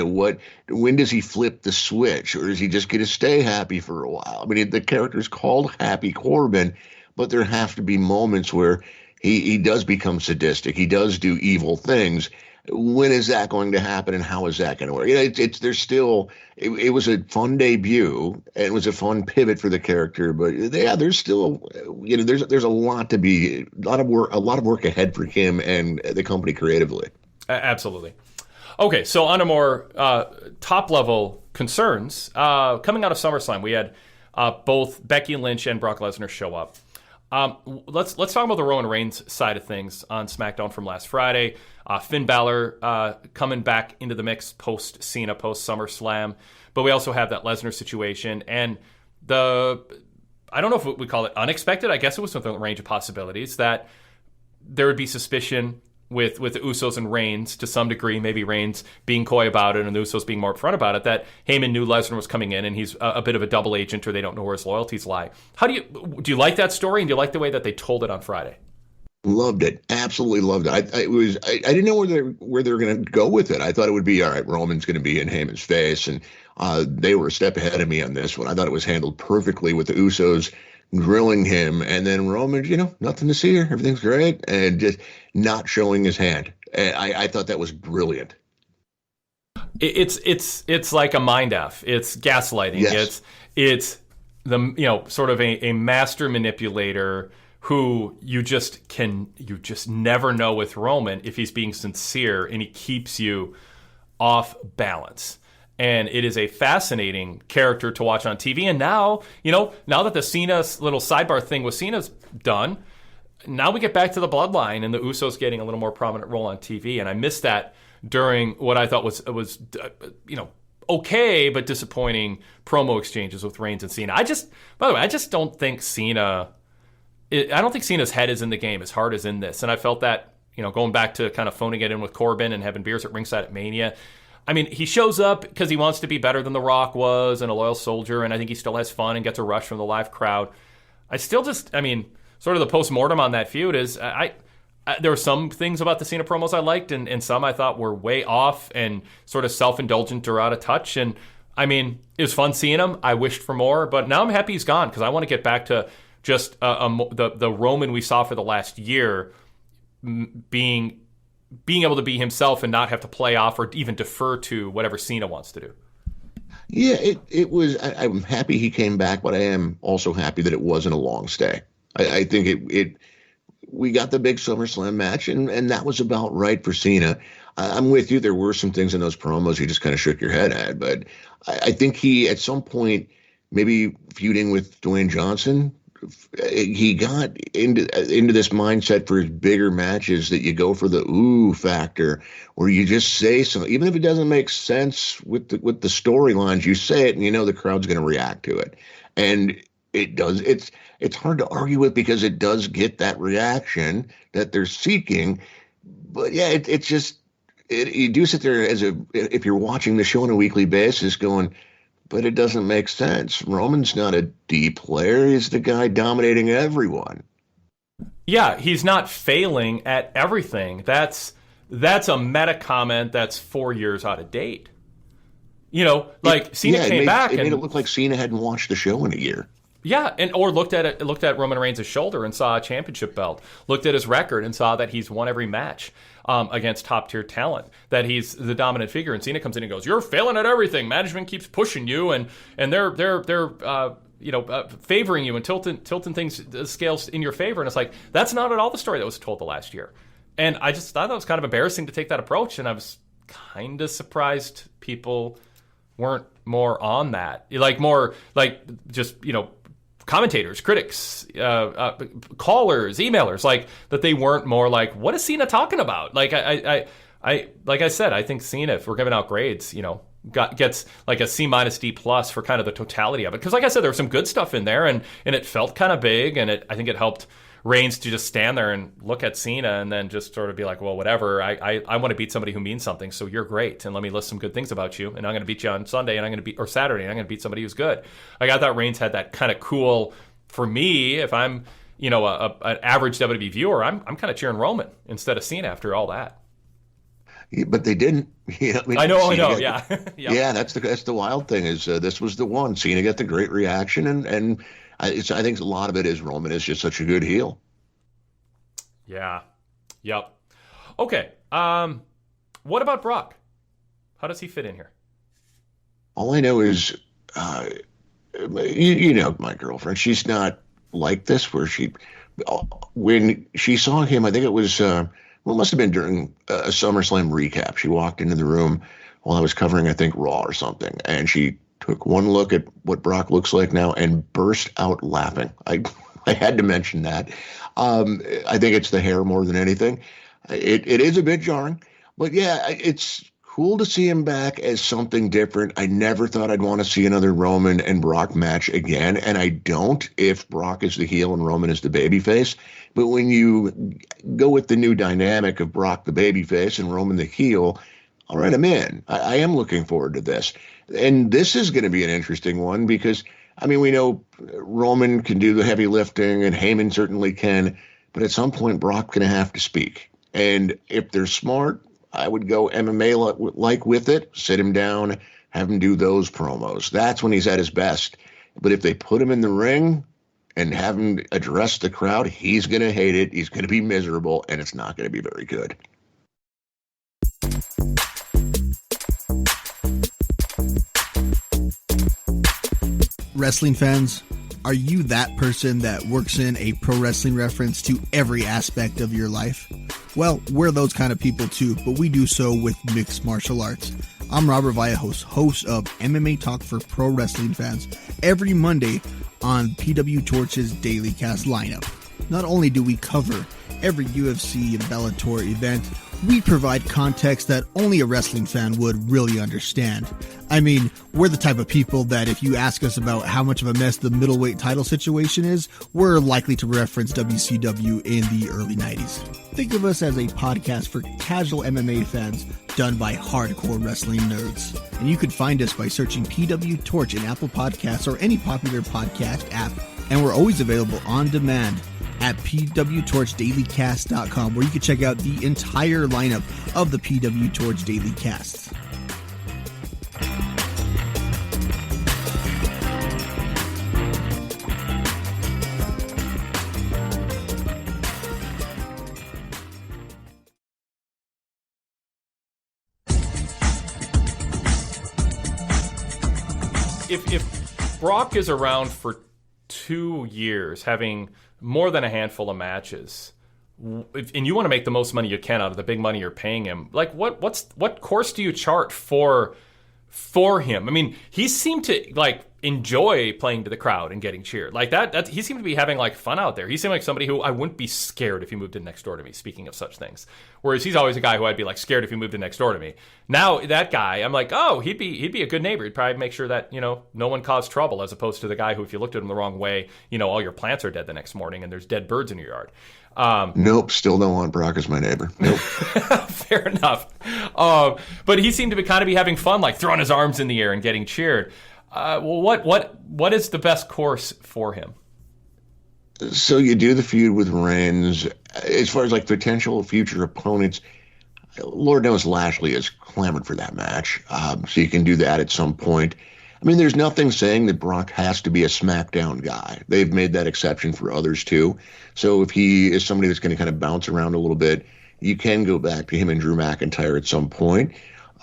When does he flip the switch, or is he just going to stay happy for a while? I mean, the character's called Happy Corbin, but there have to be moments where he does become sadistic. He does do evil things. When is that going to happen, and how is that going to work? It was a fun debut, and it was a fun pivot for the character, but there's still, there's a lot of work ahead for him and the company creatively. Absolutely. Okay, so on to more top level concerns. Coming out of SummerSlam, we had both Becky Lynch and Brock Lesnar show up. Let's talk about the Roman Reigns side of things on SmackDown from last Friday. Finn Balor coming back into the mix post Cena, post SummerSlam, but we also have that Lesnar situation, and I don't know if we call it unexpected. I guess it was within the range of possibilities that there would be suspicion with the Usos and Reigns to some degree, maybe Reigns being coy about it and the Usos being more upfront about it, that Heyman knew Lesnar was coming in and he's a bit of a double agent, or they don't know where his loyalties lie. Do you like that story, and do you like the way that they told it on Friday? Loved it. Absolutely loved it. I didn't know where they were going to go with it. I thought it would be, all right, Roman's going to be in Heyman's face, and they were a step ahead of me on this one. I thought it was handled perfectly with the Usos grilling him, and then Roman, nothing to see here. Everything's great, and just not showing his hand. I thought that was brilliant. It's like a mind F. It's gaslighting. Yes. It's the sort of a master manipulator who you just never know with Roman if he's being sincere, and he keeps you off balance. And it is a fascinating character to watch on TV. And now, now that the Cena little sidebar thing with Cena's done, now we get back to the bloodline and the Usos getting a little more prominent role on TV. And I missed that during what I thought was okay but disappointing promo exchanges with Reigns and Cena. I just don't think Cena. I don't think Cena's head is in the game as hard as in this. And I felt that, going back to kind of phoning it in with Corbin and having beers at ringside at Mania. I mean, he shows up because he wants to be better than The Rock was and a loyal soldier, and I think he still has fun and gets a rush from the live crowd. I still sort of the post-mortem on that feud is, there were some things about the Cena promos I liked, and some I thought were way off and sort of self-indulgent or out of touch. And, it was fun seeing him. I wished for more, but now I'm happy he's gone because I want to get back to just the Roman we saw for the last year being able to be himself and not have to play off or even defer to whatever Cena wants to do. Yeah, it was. I'm happy he came back, but I am also happy that it wasn't a long stay. I think we got the big SummerSlam match, and that was about right for Cena. I'm with you. There were some things in those promos you just kind of shook your head at, but I think he, at some point, maybe feuding with Dwayne Johnson, he got into this mindset for his bigger matches that you go for the ooh factor, where you just say something, even if it doesn't make sense with the storylines, you say it and the crowd's going to react to it. And it does. It's hard to argue with because it does get that reaction that they're seeking. But yeah, it's just you do sit there if you're watching the show on a weekly basis going, but it doesn't make sense. Roman's not a D player. He's the guy dominating everyone. Yeah, he's not failing at everything. That's a meta comment that's 4 years out of date. Cena came back. It made it look like Cena hadn't watched the show in a year. Yeah, or looked at Roman Reigns' shoulder and saw a championship belt. Looked at his record and saw that he's won every match against top-tier talent. That he's the dominant figure. And Cena comes in and goes, "You're failing at everything. Management keeps pushing you, and they're favoring you and tilting things, the scales in your favor." And it's like, that's not at all the story that was told the last year. And I just thought that was kind of embarrassing to take that approach. And I was kind of surprised people weren't more on that. Commentators, critics, callers, emailers, that they weren't more like, what is Cena talking about? Like I said, I think Cena, if we're giving out grades, gets like a C- D+ for kind of the totality of it. Because like I said, there was some good stuff in there, and it felt kind of big, and I think it helped Reigns to just stand there and look at Cena and then just sort of be like, well, whatever. I want to beat somebody who means something, so you're great, and let me list some good things about you, and I'm going to beat you on Sunday, and Saturday, and I'm going to beat somebody who's good. Like, I thought Reigns had that kind of cool. For me, if I'm an average WWE viewer, I'm kind of cheering Roman instead of Cena after all that. Yeah, but they didn't. I know. Yeah. Yeah, that's the wild thing is this was the one. Cena got the great reaction, and I think a lot of it is Roman is just such a good heel. Yeah. Yep. Okay. What about Brock? How does he fit in here? All I know is, you know, my girlfriend, she's not like this, where when she saw him, I think it was, it must have been during a SummerSlam recap. She walked into the room while I was covering, I think, Raw or something, and she took one look at what Brock looks like now and burst out laughing. I had to mention that. I think it's the hair more than anything. It is a bit jarring, but yeah, it's cool to see him back as something different. I never thought I'd want to see another Roman and Brock match again, and I don't if Brock is the heel and Roman is the babyface. But when you go with the new dynamic of Brock the babyface and Roman the heel, all right, I'm in. I am looking forward to this. And this is going to be an interesting one because, I mean, we know Roman can do the heavy lifting and Heyman certainly can, but at some point Brock's going to have to speak. And if they're smart, I would go MMA-like with it, sit him down, have him do those promos. That's when he's at his best. But if they put him in the ring and have him address the crowd, he's going to hate it, he's going to be miserable, and it's not going to be very good. Wrestling fans, are you that person that works in a pro wrestling reference to every aspect of your life? Well, we're those kind of people too, but we do so with mixed martial arts. I'm Robert Vallejos, host of MMA Talk for Pro Wrestling Fans, every Monday on PW Torch's Daily Cast lineup. Not only do we cover every UFC and Bellator event, we provide context that only a wrestling fan would really understand. I mean, we're the type of people that if you ask us about how much of a mess the middleweight title situation is, we're likely to reference WCW in the early 90s. Think of us as a podcast for casual MMA fans done by hardcore wrestling nerds. And you can find us by searching PW Torch in Apple Podcasts or any popular podcast app. And we're always available on demand at pwtorchdailycast.com, where you can check out the entire lineup of the PW Torch Daily Casts. If Brock is around for 2 years, having more than a handful of matches, and you want to make the most money you can out of the big money you're paying him, like what course do you chart for him? I mean, he seemed to like enjoy playing to the crowd and getting cheered like that. He seemed to be having like fun out there. He seemed like somebody who I wouldn't be scared if he moved in next door to me. Speaking of such things, whereas he's always a guy who I'd be like scared if he moved in next door to me. Now that guy, I'm like, oh, he'd be a good neighbor. He'd probably make sure that no one caused trouble, as opposed to the guy who, if you looked at him the wrong way, all your plants are dead the next morning and there's dead birds in your yard. Nope, still don't want Brock as my neighbor. Nope. Fair enough. But he seemed to be having fun, like throwing his arms in the air and getting cheered. Well, what is the best course for him? So you do the feud with Reigns. As far as like potential future opponents, Lord knows Lashley has clamored for that match. So you can do that at some point. I mean, there's nothing saying that Brock has to be a SmackDown guy. They've made that exception for others too. So if he is somebody that's going to kind of bounce around a little bit, you can go back to him and Drew McIntyre at some point.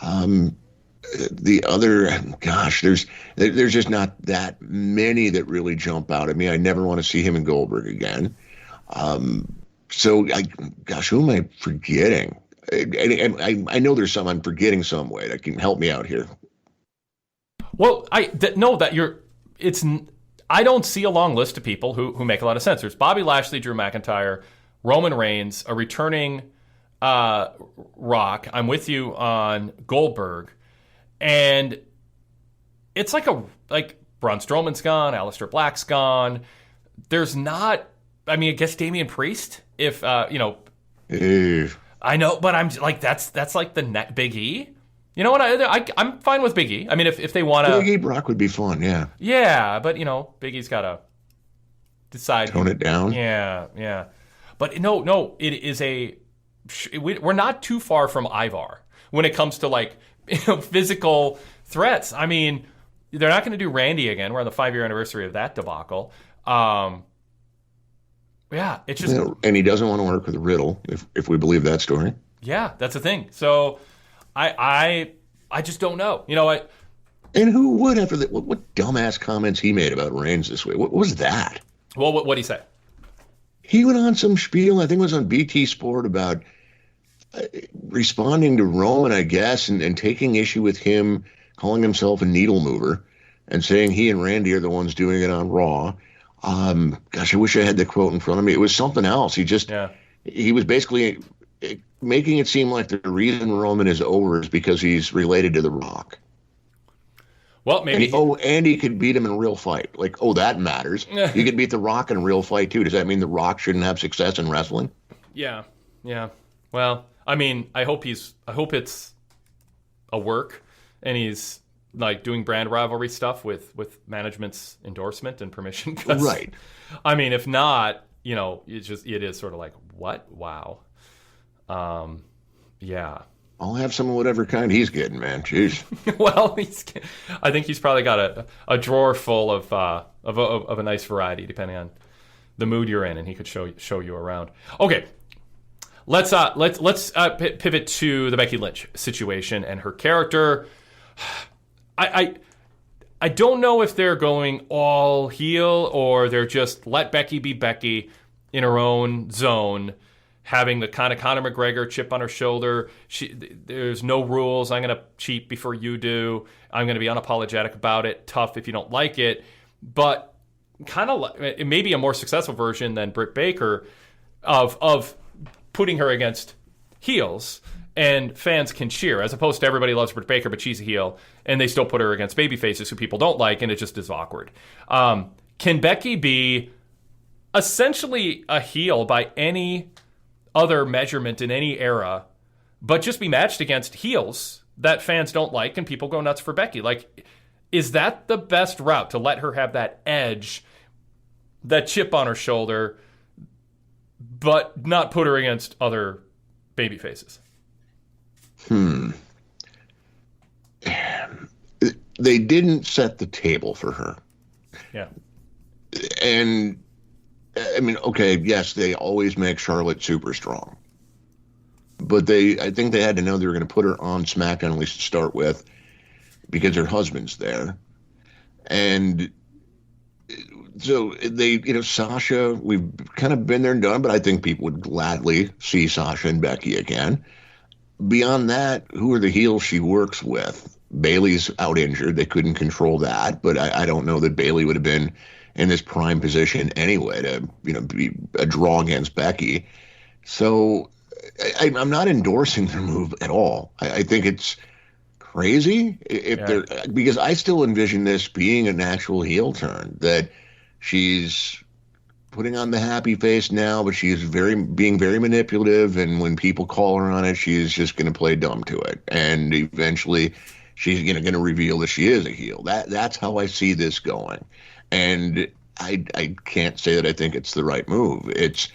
The other, gosh, there's just not that many that really jump out at me. I never want to see him and Goldberg again. Who am I forgetting? I know there's some I'm forgetting some way that can help me out here. Well, I don't see a long list of people who make a lot of sense. There's Bobby Lashley, Drew McIntyre, Roman Reigns, a returning Rock. I'm with you on Goldberg. And it's like Braun Strowman's gone, Aleister Black's gone. There's not, I guess Damian Priest, if, I know, but I'm like, that's like the Big E. You know what? I'm fine with Big E. I mean, if they want to. Big E Brock would be fun, yeah. Yeah, but, Big E's got to decide. Tone it down. Yeah. But no, it is we're not too far from Ivar when it comes to physical threats. I mean, they're not going to do Randy again. We're on the 5-year anniversary of that debacle. Yeah, it's just. And he doesn't want to work with Riddle, if we believe that story. Yeah, that's the thing. So I just don't know. You know what? And who would after that? What dumbass comments he made about Reigns this week? What was that? Well, what did he say? He went on some spiel, I think it was on BT Sport, about responding to Roman, I guess, and taking issue with him calling himself a needle mover and saying he and Randy are the ones doing it on Raw. Gosh, I wish I had the quote in front of me. It was something else. He was basically making it seem like the reason Roman is over is because he's related to The Rock. Well, maybe. And he could beat him in a real fight. That matters. You could beat The Rock in a real fight too. Does that mean The Rock shouldn't have success in wrestling? Yeah. Well, I hope it's a work, and he's doing brand rivalry stuff with management's endorsement and permission. Right. If not, it is sort of like, what? Wow. Yeah. I'll have some of whatever kind he's getting, man. Jeez. Well, I think he's probably got a drawer full of a nice variety, depending on the mood you're in, and he could show you around. Okay. Let's pivot to the Becky Lynch situation and her character. I don't know if they're going all heel or they're just let Becky be Becky in her own zone, having the kind of Conor McGregor chip on her shoulder. There's no rules. I'm going to cheat before you do. I'm going to be unapologetic about it. Tough if you don't like it. But kind of it may be a more successful version than Britt Baker of putting her against heels and fans can cheer, as opposed to everybody loves Britt Baker, but she's a heel, and they still put her against babyfaces who people don't like, and it just is awkward. Can Becky be essentially a heel by any other measurement in any era, but just be matched against heels that fans don't like and people go nuts for Becky? Is that the best route, to let her have that edge, that chip on her shoulder, but not put her against other baby faces? They didn't set the table for her. Yeah. And, okay, yes, they always make Charlotte super strong. But I think they had to know they were going to put her on SmackDown, at least to start with, because her husband's there. And so Sasha, we've kind of been there and done, but I think people would gladly see Sasha and Becky again. Beyond that, who are the heels she works with? Bayley's out injured. They couldn't control that, but I don't know that Bayley would have been in this prime position anyway to, be a draw against Becky. So I'm not endorsing their move at all. I think it's crazy because I still envision this being a natural heel turn, that she's putting on the happy face now, but she's being very manipulative, and when people call her on it, she's just going to play dumb to it, and eventually she's going to reveal that she is a heel. That's how I see this going, and I can't say that I think it's the right move. It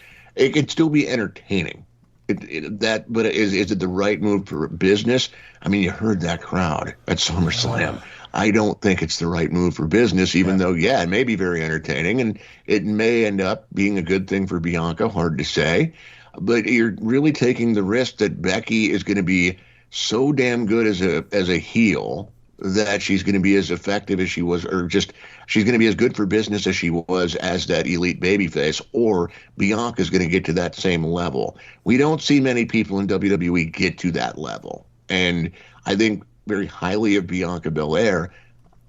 could still be entertaining. But is it the right move for business? You heard that crowd at SummerSlam. I don't think it's the right move for business, even though, it may be very entertaining and it may end up being a good thing for Bianca. Hard to say. But you're really taking the risk that Becky is going to be so damn good as a heel that she's going to be as effective as she was, or just she's going to be as good for business as she was as that elite babyface, or Bianca's going to get to that same level. We don't see many people in WWE get to that level. And I think very highly of Bianca Belair.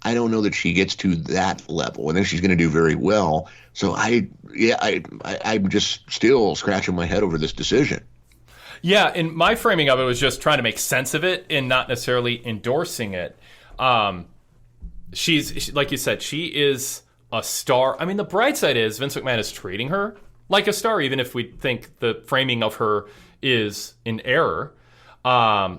I don't know that she gets to that level. I think she's going to do very well. So I'm just still scratching my head over this decision. Yeah, and my framing of it was just trying to make sense of it and not necessarily endorsing it. She's like you said, she is a star. I mean, the bright side is Vince McMahon is treating her like a star, even if we think the framing of her is in error,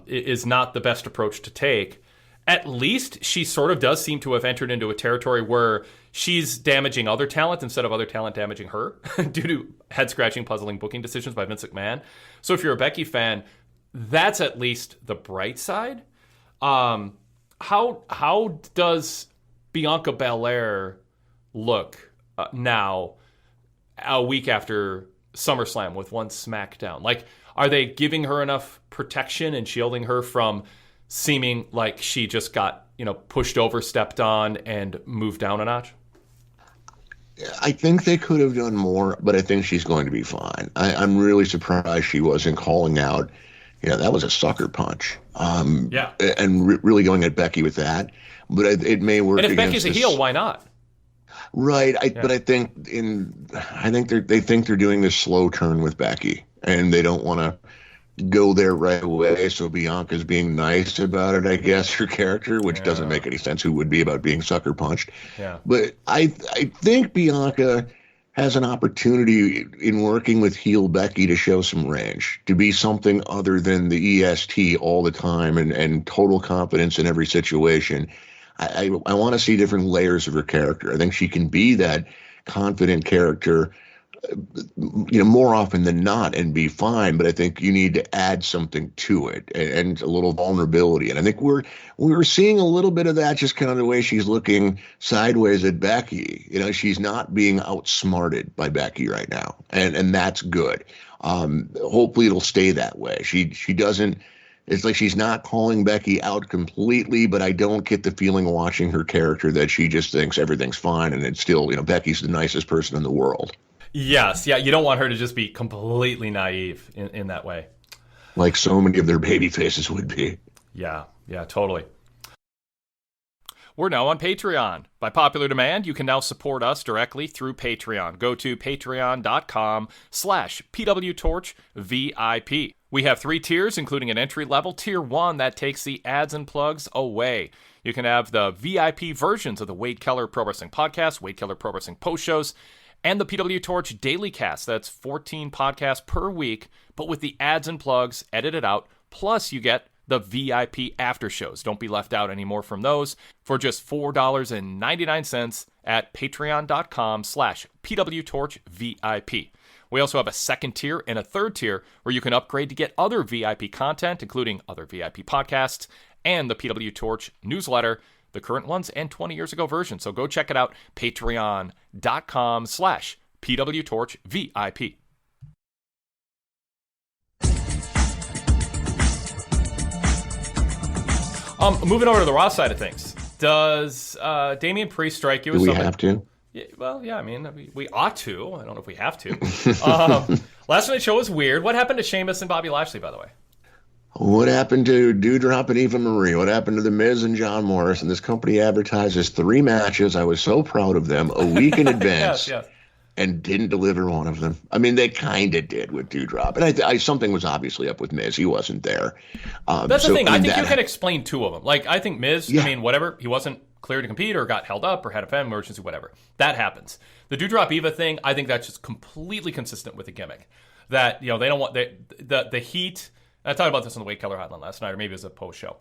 is not the best approach to take. At least she sort of does seem to have entered into a territory where she's damaging other talent instead of other talent damaging her due to head-scratching, puzzling booking decisions by Vince McMahon. So if you're a Becky fan, that's at least the bright side. How does Bianca Belair look now, a week after SummerSlam with one SmackDown? Like, are they giving her enough protection and shielding her from seeming like she just got, pushed over, stepped on, and moved down a notch? I think they could have done more, but I think she's going to be fine. I'm really surprised she wasn't calling out, that was a sucker punch. And really going at Becky with that. But it may work. And if Becky's a heel, why not? Right. But I think they think they're doing this slow turn with Becky, and they don't want to go there right away. So Bianca's being nice about it, I guess, her character, which doesn't make any sense. Who would be about being sucker punched? Yeah. But I think Bianca has an opportunity in working with heel Becky to show some range, to be something other than the EST all the time and total confidence in every situation. I want to see different layers of her character. I think she can be that confident character, more often than not, and be fine. But I think you need to add something to it and a little vulnerability. And I think we're seeing a little bit of that, just kind of the way she's looking sideways at Becky. She's not being outsmarted by Becky right now, and that's good. Hopefully it'll stay that way. She doesn't. It's like she's not calling Becky out completely, but I don't get the feeling watching her character that she just thinks everything's fine and it's still, Becky's the nicest person in the world. Yes, yeah, you don't want her to just be completely naive in that way. Like so many of their baby faces would be. Yeah, totally. We're now on Patreon. By popular demand, you can now support us directly through Patreon. Go to patreon.com/PWTorchVIP. We have 3 tiers, including an entry level. Tier 1 that takes the ads and plugs away. You can have the VIP versions of the Wade Keller Pro Wrestling Podcast, Wade Keller Pro Wrestling Post Shows, and the PW Torch Daily Cast. That's 14 podcasts per week, but with the ads and plugs edited out. Plus, you get the VIP after shows. Don't be left out anymore from those for just $4.99 at patreon.com/PWTorchVIP. We also have a second tier and a third tier where you can upgrade to get other VIP content, including other VIP podcasts and the PW Torch newsletter, the current ones and 20 years ago version. So go check it out, patreon.com/PWTorchVIP. Moving over to the Raw side of things, does Damian Priest strike you as something? Do we have to? Yeah, well, yeah, I mean, we ought to. I don't know if we have to. Last night's show was weird. What happened to Sheamus and Bobby Lashley, by the way? What happened to Doudrop and Eva Marie? What happened to The Miz and John Morrison? This company advertises 3 matches. I was so proud of them a week in advance. yes. And didn't deliver one of them. I mean, they kind of did with Doudrop. And I something was obviously up with Miz. He wasn't there. That's the thing. I think you can explain 2 of them. Like, I think Miz, whatever, he wasn't clear to compete or got held up or had a family emergency, whatever. That happens. The Doudrop Eva thing, I think that's just completely consistent with the gimmick. That, they don't want the heat. I talked about this on the Wade Keller Hotline last night, or maybe it was a post show.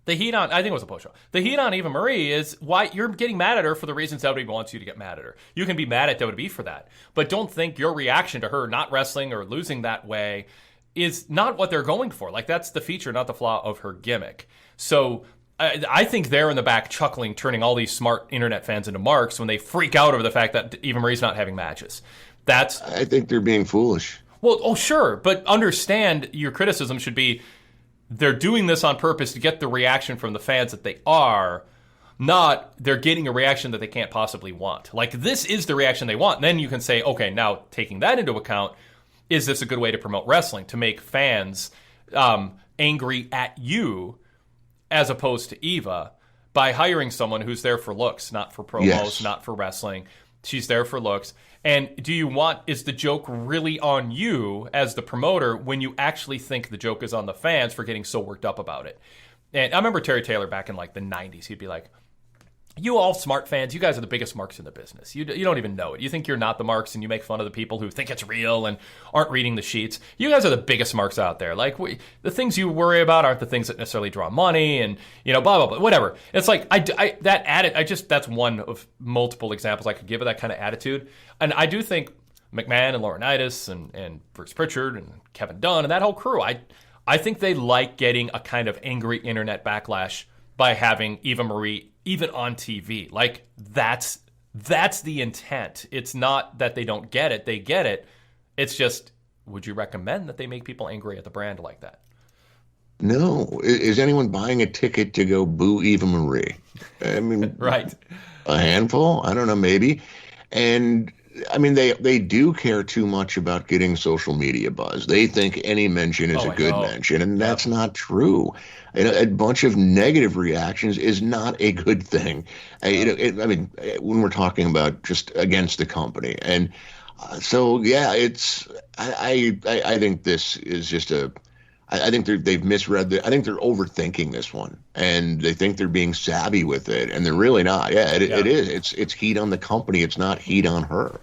The heat on, I think it was a post show. The heat on Eva Marie is why you're getting mad at her for the reasons WWE wants you to get mad at her. You can be mad at WWE for that, but don't think your reaction to her not wrestling or losing that way is not what they're going for. Like, that's the feature, not the flaw of her gimmick. So I think they're in the back chuckling, turning all these smart internet fans into marks when they freak out over the fact that Eva Marie's not having matches. I think they're being foolish. Well, sure, but understand your criticism should be they're doing this on purpose to get the reaction from the fans that they are, not they're getting a reaction that they can't possibly want. Like, this is the reaction they want. And then you can say, okay, now taking that into account, is this a good way to promote wrestling, to make fans angry at you as opposed to Eva by hiring someone who's there for looks, not for promos, not for wrestling. She's there for looks. And is the joke really on you as the promoter when you actually think the joke is on the fans for getting so worked up about it? And I remember Terry Taylor back in like the 90s. He'd be like, you all smart fans, you guys are the biggest marks in the business. You don't even know it. You think you're not the marks, and you make fun of the people who think it's real and aren't reading the sheets. You guys are the biggest marks out there. Like, the things you worry about aren't the things that necessarily draw money, and blah blah blah, whatever. It's like that's one of multiple examples I could give of that kind of attitude. And I do think McMahon and Laurinaitis and Bruce Pritchard and Kevin Dunn and that whole crew, I think they like getting a kind of angry internet backlash by having Eva Marie even on TV. Like, that's the intent. It's not that they don't get it. They get it. It's just, would you recommend that they make people angry at the brand like that? No. Is anyone buying a ticket to go boo Eva Marie? I mean, right. A handful? I don't know, maybe. And I mean, they do care too much about getting social media buzz. They think any mention is a good mention, and that's not true. A bunch of negative reactions is not a good thing. I mean, when we're talking about just against the company, and so yeah, I think this is just I think they've misread I think they're overthinking this one, and they think they're being savvy with it, and they're really not. It is. It's heat on the company. It's not heat on her.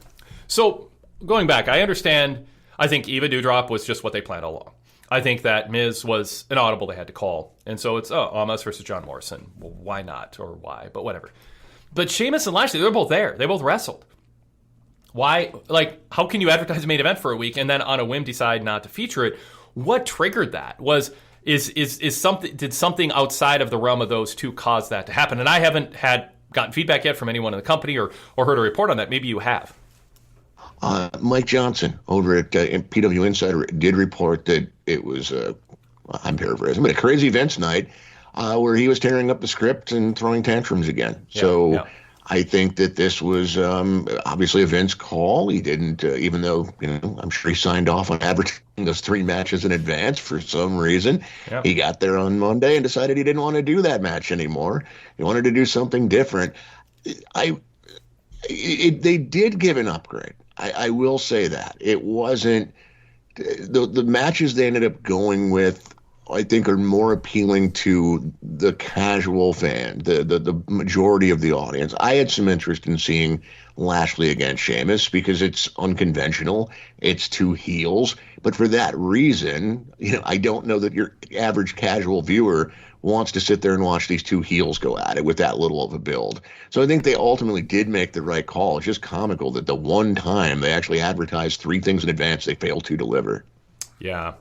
So going back, I understand. I think Eva Doudrop was just what they planned all along. I think that Miz was an audible they had to call, and so it's Omos versus John Morrison. Well, why not, or why? But whatever. But Sheamus and Lashley, they're both there. They both wrestled. Why? Like, how can you advertise a main event for a week and then on a whim decide not to feature it? What triggered that? Did something outside of the realm of those two cause that to happen? And I haven't gotten feedback yet from anyone in the company or heard a report on that. Maybe you have. Mike Johnson over at PW Insider did report that it was, I'm paraphrasing, but a crazy events night where he was tearing up the script and throwing tantrums again. I think that this was obviously a Vince call. He didn't, even though, I'm sure he signed off on advertising those 3 matches in advance for some reason. Yep. He got there on Monday and decided he didn't want to do that match anymore. He wanted to do something different. They did give an upgrade. I will say that. It wasn't the matches they ended up going with, I think, are more appealing to the casual fan, the majority of the audience. I had some interest in seeing Lashley against Sheamus because it's unconventional. It's 2 heels. But for that reason, I don't know that your average casual viewer wants to sit there and watch these 2 heels go at it with that little of a build. So I think they ultimately did make the right call. It's just comical that the one time they actually advertised 3 things in advance, they failed to deliver. Yeah.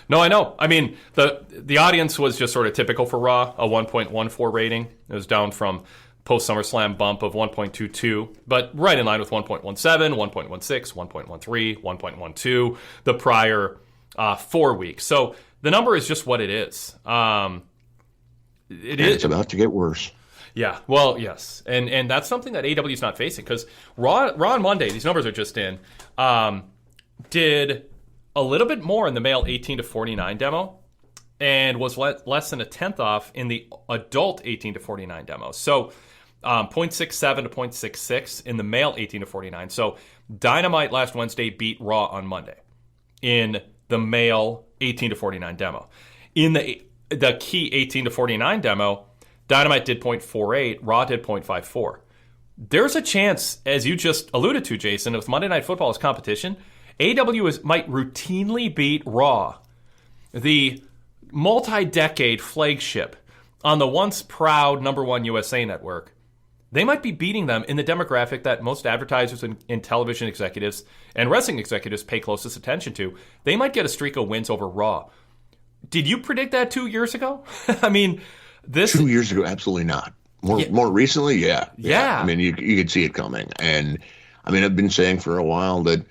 No, I know. I mean, the audience was just sort of typical for Raw, a 1.14 rating. It was down from post-SummerSlam bump of 1.22, but right in line with 1.17, 1.16, 1.13, 1.12 the prior 4 weeks. So the number is just what it is. It's about to get worse. Yeah, well, yes. And that's something that AEW is not facing, because Raw on Monday, these numbers are just in, did a little bit more in the male 18 to 49 demo and was less than a tenth off in the adult 18 to 49 demo. So 0.67 to 0.66 in the male 18 to 49. So Dynamite last Wednesday beat Raw on Monday in the male 18 to 49 demo. In the key 18 to 49 demo, Dynamite did 0.48, Raw did 0.54. There's a chance, as you just alluded to, Jason, with Monday Night Football as competition, AEW might routinely beat Raw, the multi-decade flagship on the once proud #1 USA network. They might be beating them in the demographic that most advertisers and television executives and wrestling executives pay closest attention to. They might get a streak of wins over Raw. Did you predict that 2 years ago? I mean, 2 years ago, absolutely not. More recently, yeah. Yeah. I mean, you could see it coming. And I mean, I've been saying for a while that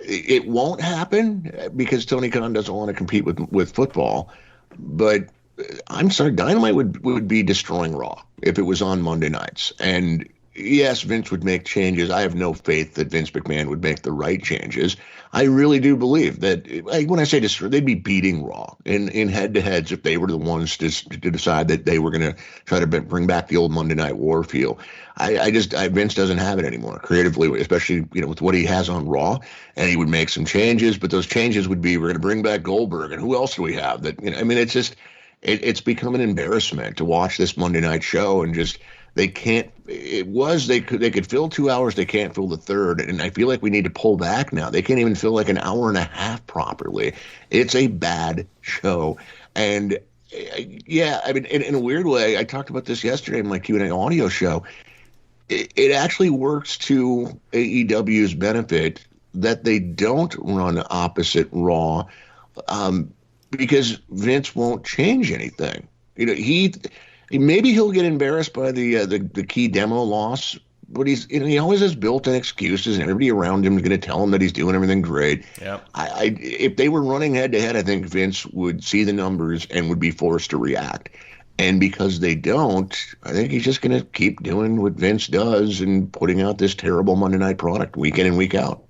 it won't happen because Tony Khan doesn't want to compete with football. But I'm sorry, Dynamite would be destroying Raw if it was on Monday nights. And yes, Vince would make changes. I have no faith that Vince McMahon would make the right changes. I really do believe that, when I say destroy, they'd be beating Raw in head-to-heads if they were the ones to decide that they were going to try to bring back the old Monday Night War feel. Vince doesn't have it anymore creatively, especially with what he has on Raw, and he would make some changes, but those changes would be, we're going to bring back Goldberg, and who else do we have? It's just it's become an embarrassment to watch this Monday night show, and just they can't. They could fill 2 hours. They can't fill the third. And I feel like we need to pull back now. They can't even fill like an hour and a half properly. It's a bad show. And yeah, I mean, in a weird way, I talked about this yesterday in my Q&A audio show. It actually works to AEW's benefit that they don't run opposite Raw, because Vince won't change anything. Maybe he'll get embarrassed by the key demo loss, but he always has built-in excuses, and everybody around him is going to tell him that he's doing everything great. Yep. If they were running head-to-head, I think Vince would see the numbers and would be forced to react. And because they don't, I think he's just going to keep doing what Vince does and putting out this terrible Monday night product week in and week out.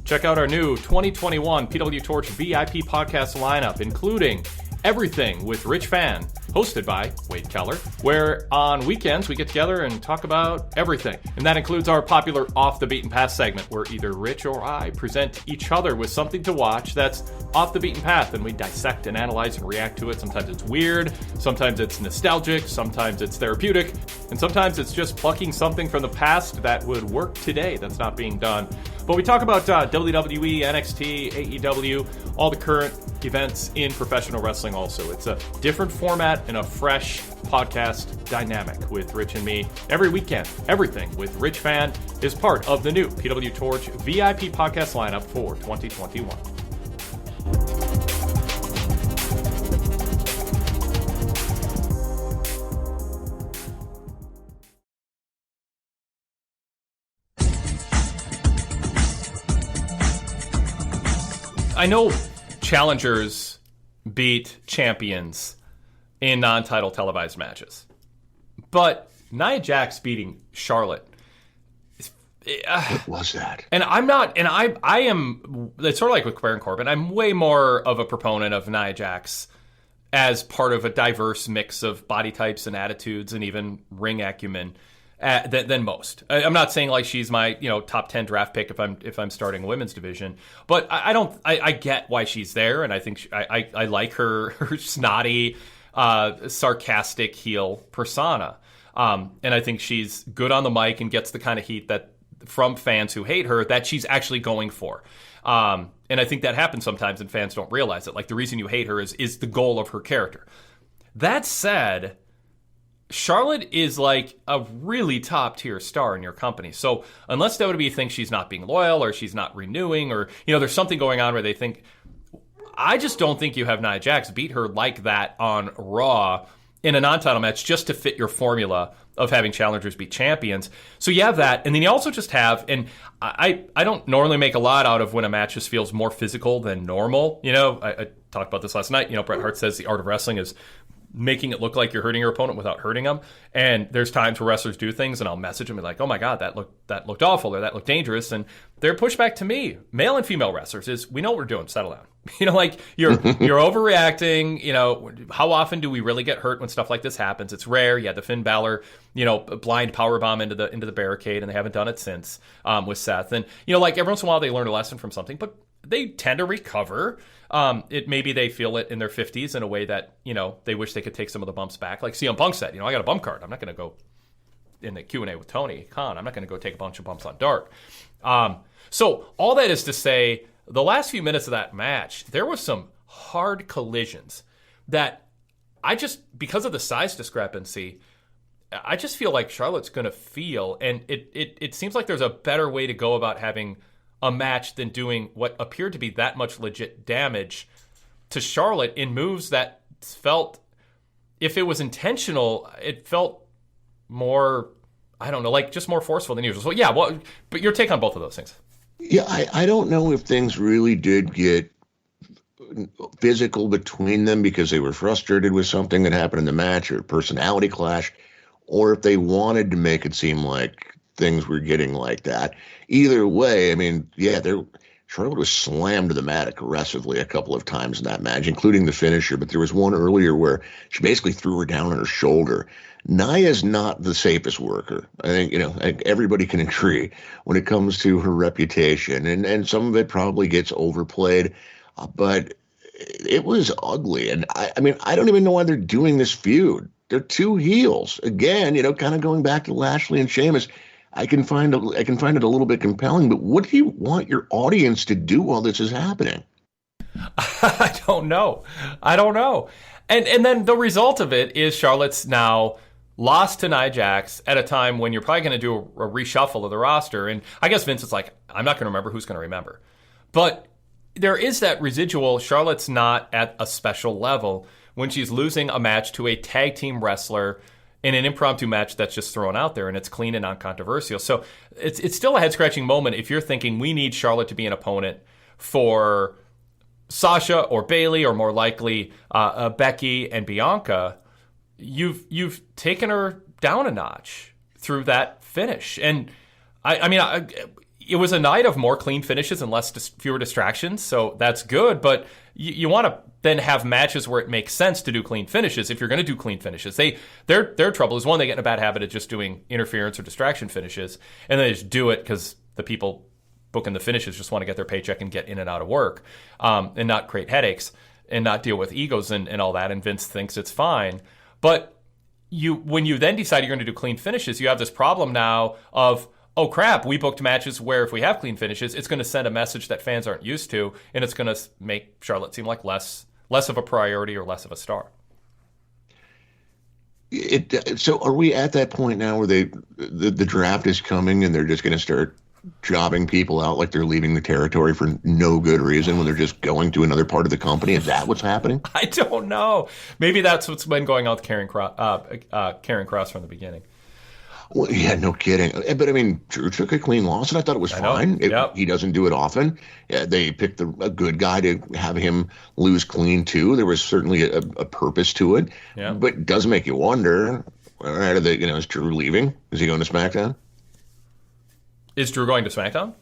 Check out our new 2021 PW Torch VIP podcast lineup, including Everything with Rich Fan, hosted by Wade Keller, where on weekends we get together and talk about everything. And that includes our popular Off the Beaten Path segment, where either Rich or I present each other with something to watch that's off the beaten path, and we dissect and analyze and react to it. Sometimes it's weird, sometimes it's nostalgic, sometimes it's therapeutic, and sometimes it's just plucking something from the past that would work today that's not being done. But we talk about WWE, NXT, AEW, all the current events in professional wrestling also. It's a different format and a fresh podcast dynamic with Rich and me every weekend. Everything with Rich Fan is part of the new PW Torch VIP podcast lineup for 2021. I know challengers beat champions in non-title televised matches, but Nia Jax beating Charlotte. What was that? And I'm not, and I am, it's sort of like with Baron Corbin, I'm way more of a proponent of Nia Jax as part of a diverse mix of body types and attitudes and even ring acumen than most. I'm not saying like she's my top 10 draft pick if I'm starting a women's division, but I get why she's there, and I think I like her snotty, sarcastic heel persona, and I think she's good on the mic and gets the kind of heat that from fans who hate her that she's actually going for. And I think that happens sometimes and fans don't realize it. Like, the reason you hate her is the goal of her character. That said, Charlotte is like a really top tier star in your company. So unless WWE thinks she's not being loyal or she's not renewing, or, there's something going on where they think, I just don't think you have Nia Jax beat her like that on Raw in a non-title match just to fit your formula of having challengers beat champions. So you have that, and then you also just have, and I don't normally make a lot out of when a match just feels more physical than normal. I talked about this last night. Bret Hart says the art of wrestling is making it look like you're hurting your opponent without hurting them. And there's times where wrestlers do things, and I'll message them and be like, oh my God, that looked awful, or that looked dangerous. And their pushback to me, male and female wrestlers, is, we know what we're doing, settle down. You're overreacting. How often do we really get hurt when stuff like this happens? It's rare. You had the Finn Balor, blind powerbomb into the barricade, and they haven't done it since with Seth. And, every once in a while they learn a lesson from something, but they tend to recover. Maybe they feel it in their 50s in a way that, they wish they could take some of the bumps back. Like CM Punk said, I got a bump card. I'm not going to go in the Q&A with Tony Khan. I'm not going to go take a bunch of bumps on Dark. So all that is to say, the last few minutes of that match, there was some hard collisions that because of the size discrepancy, I just feel like Charlotte's going to feel, and it seems like there's a better way to go about having a match than doing what appeared to be that much legit damage to Charlotte in moves that felt, if it was intentional, it felt more, I don't know, like just more forceful than usual. So yeah, well, but your take on both of those things. Yeah, I don't know if things really did get physical between them because they were frustrated with something that happened in the match or a personality clash, or if they wanted to make it seem like things were getting like that. Either way, I mean, yeah, Charlotte was slammed to the mat aggressively a couple of times in that match, including the finisher. But there was one earlier where she basically threw her down on her shoulder. Nia's not the safest worker. I think, I think everybody can agree when it comes to her reputation. And some of it probably gets overplayed. But it was ugly. And I mean, I don't even know why they're doing this feud. They're two heels. Again, kind of going back to Lashley and Sheamus. I can find it a little bit compelling, but what do you want your audience to do while this is happening? I don't know. And then the result of it is Charlotte's now lost to Nia Jax at a time when you're probably going to do a reshuffle of the roster. And I guess Vince is like, I'm not going to remember who's going to remember. But there is that residual. Charlotte's not at a special level when she's losing a match to a tag team wrestler in an impromptu match that's just thrown out there, and it's clean and non-controversial. So it's still a head-scratching moment if you're thinking we need Charlotte to be an opponent for Sasha or Bayley or more likely Becky and Bianca. You've taken her down a notch through that finish. And I mean, it was a night of more clean finishes and fewer distractions, so that's good. But you want to then have matches where it makes sense to do clean finishes if you're going to do clean finishes. Their trouble is, one, they get in a bad habit of just doing interference or distraction finishes, and they just do it because the people booking the finishes just want to get their paycheck and get in and out of work, and not create headaches and not deal with egos and all that. And Vince thinks it's fine. But when you then decide you're going to do clean finishes, you have this problem now of, oh crap, we booked matches where if we have clean finishes, it's going to send a message that fans aren't used to, and it's going to make Charlotte seem like less of a priority or less of a star. So are we at that point now where the draft is coming and they're just going to start jobbing people out like they're leaving the territory for no good reason when they're just going to another part of the company? Is that what's happening? I don't know. Maybe that's what's been going on with Karen Cross from the beginning. Well, yeah, no kidding. But I mean, Drew took a clean loss, and I thought it was fine. He doesn't do it often. They picked a good guy to have him lose clean too. There was certainly a purpose to it. Yeah. But it does make you wonder. All right, is Drew leaving? Is he going to SmackDown? Is Drew going to SmackDown?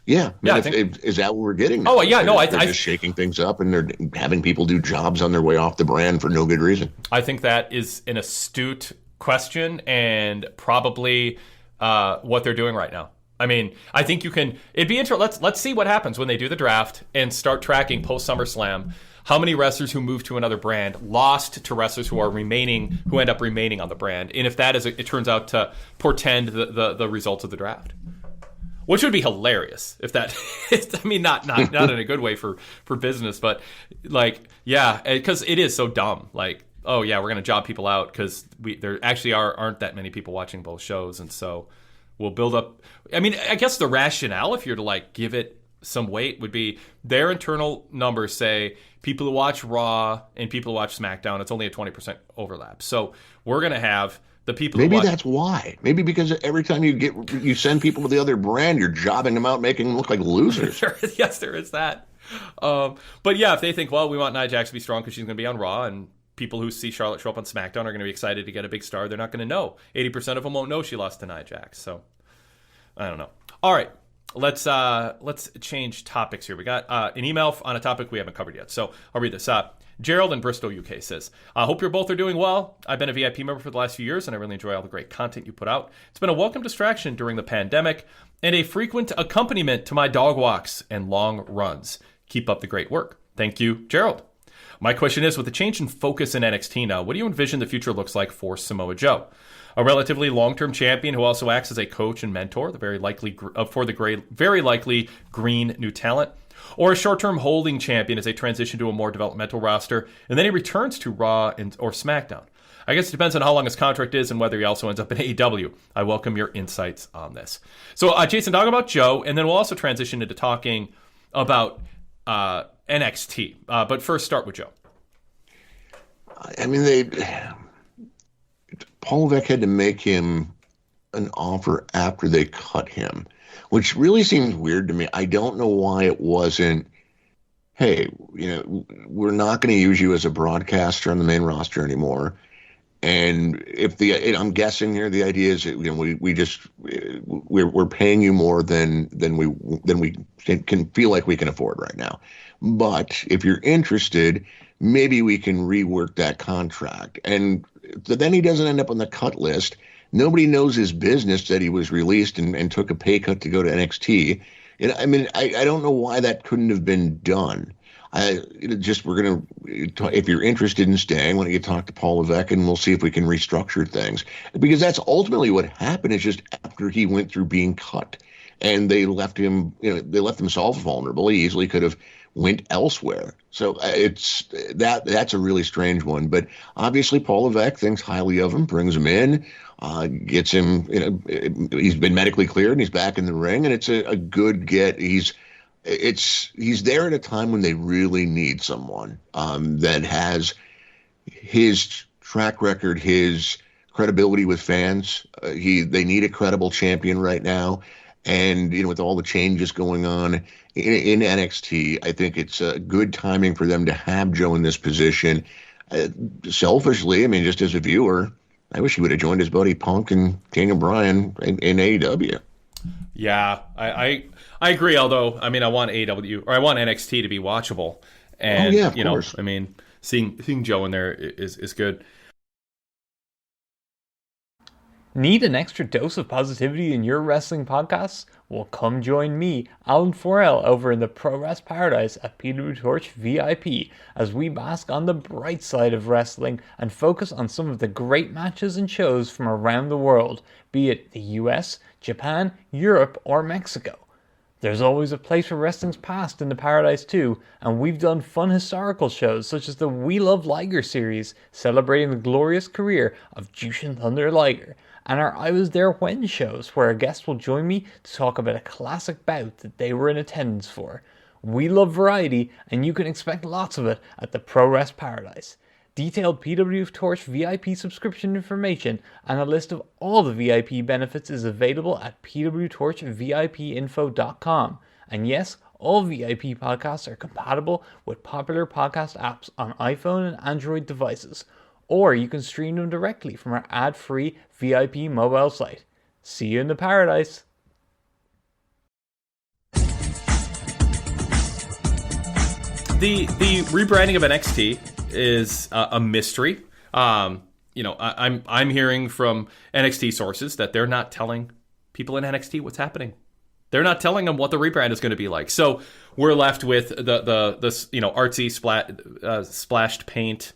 Yeah. Is that what we're getting now? Oh, yeah. No, they're just shaking things up, and they're having people do jobs on their way off the brand for no good reason. I think that is an astute question and probably what they're doing right now. I mean, I think it'd be interesting. Let's see what happens when they do the draft and start tracking post SummerSlam how many wrestlers who moved to another brand lost to wrestlers who end up remaining on the brand, and if that it turns out to portend the results of the draft, which would be hilarious if that. I mean, not in a good way for business, but like, yeah, because it is so dumb. Like, oh yeah, we're going to job people out because there actually aren't that many people watching both shows, and so we'll build up. I mean, I guess the rationale, if you're to like give it some weight, would be their internal numbers say people who watch Raw and people who watch SmackDown, it's only a 20% overlap. So we're going to have the people. Maybe that's why. Maybe because every time you send people to the other brand, you're jobbing them out, making them look like losers. Yes, there is that. But yeah, if they think, well, we want Nia Jax to be strong because she's going to be on Raw, and people who see Charlotte show up on SmackDown are going to be excited to get a big star. They're not going to know. 80% of them won't know she lost to Nia Jax. So I don't know. All right, let's change topics here. We got an email on a topic we haven't covered yet. So I'll read this. Gerald in Bristol, UK says, I hope you both are doing well. I've been a VIP member for the last few years, and I really enjoy all the great content you put out. It's been a welcome distraction during the pandemic and a frequent accompaniment to my dog walks and long runs. Keep up the great work. Thank you, Gerald. My question is, with the change in focus in NXT now, what do you envision the future looks like for Samoa Joe? A relatively long-term champion who also acts as a coach and mentor, very likely green new talent, or a short-term holding champion as they transition to a more developmental roster, and then he returns to Raw or SmackDown. I guess it depends on how long his contract is and whether he also ends up in AEW. I welcome your insights on this. So, Jason, talk about Joe, and then we'll also transition into talking about NXT. But first, start with Joe. I mean, Paul Levesque had to make him an offer after they cut him, which really seems weird to me. I don't know why it wasn't, hey, we're not going to use you as a broadcaster on the main roster anymore. And I'm guessing here, the idea is that, we're paying you more than we can feel like we can afford right now. But if you're interested, maybe we can rework that contract. And then he doesn't end up on the cut list. Nobody knows his business that he was released and took a pay cut to go to NXT. And I mean, I don't know why that couldn't have been done. If you're interested in staying, why don't you talk to Paul Levesque, and we'll see if we can restructure things. Because that's ultimately what happened. Is just after he went through being cut, and they left him, they left themselves vulnerable. He easily could have went elsewhere. So that's a really strange one. But obviously, Paul Levesque thinks highly of him, brings him in, gets him. He's been medically cleared, and he's back in the ring, and it's a good get. He's there at a time when they really need someone that has his track record, his credibility with fans. They need a credible champion right now, and with all the changes going on in NXT, I think it's good timing for them to have Joe in this position. Selfishly, I mean, just as a viewer, I wish he would have joined his buddy Punk and Daniel Bryan in AEW. Yeah, I agree. Although, I mean, I want AEW or I want NXT to be watchable, and of course. I mean, seeing Joe in there is good. Need an extra dose of positivity in your wrestling podcasts? Well, come join me, Alan Forel, over in the Pro Wrest Paradise at PW Torch VIP as we bask on the bright side of wrestling and focus on some of the great matches and shows from around the world, be it the US, Japan, Europe, or Mexico. There's always a place for wrestling's past in the Paradise too, and we've done fun historical shows such as the We Love Liger series, celebrating the glorious career of Jushin Thunder Liger, and our I Was There When shows, where a guest will join me to talk about a classic bout that they were in attendance for. We love variety, and you can expect lots of it at the Pro Wrest Paradise. Detailed PW Torch VIP subscription information and a list of all the VIP benefits is available at pwtorchvipinfo.com. And yes, all VIP podcasts are compatible with popular podcast apps on iPhone and Android devices, or you can stream them directly from our ad-free VIP mobile site. See you in the Paradise! The rebranding of NXT is a mystery. I'm hearing from NXT sources that they're not telling people in NXT what's happening. They're not telling them what the rebrand is going to be like. So we're left with the artsy splashed paint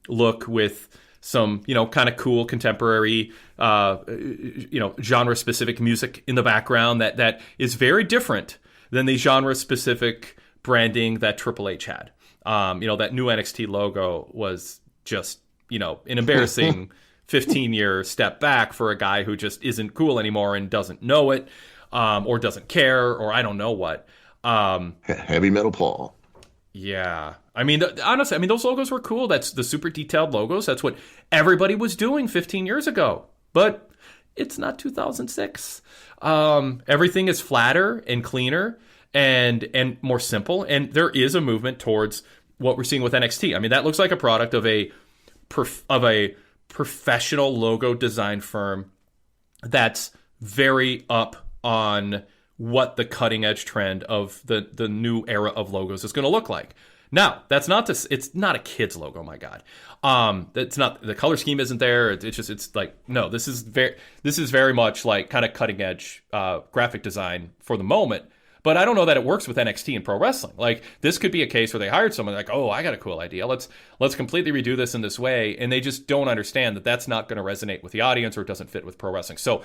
look with some kind of cool contemporary genre specific music in the background that is very different than the genre specific branding that Triple H had. That new NXT logo was just, an embarrassing 15-year step back for a guy who just isn't cool anymore and doesn't know it, or doesn't care, or I don't know what. Heavy Metal Paul. Yeah. I mean, honestly, those logos were cool. That's the super detailed logos. That's what everybody was doing 15 years ago. But it's not 2006. Everything is flatter and cleaner and more simple. And there is a movement towards what we're seeing with NXT. I mean, that looks like a product of a professional logo design firm that's very up on what the cutting edge trend of the new era of logos is going to look like. Now, it's not a kid's logo, my God. That's not, the color scheme isn't there. It's like, no, this is very much like kind of cutting edge graphic design for the moment. But I don't know that it works with NXT and pro wrestling. Like, this could be a case where they hired someone like, oh, I got a cool idea. Let's completely redo this in this way. And they just don't understand that that's not going to resonate with the audience, or it doesn't fit with pro wrestling. So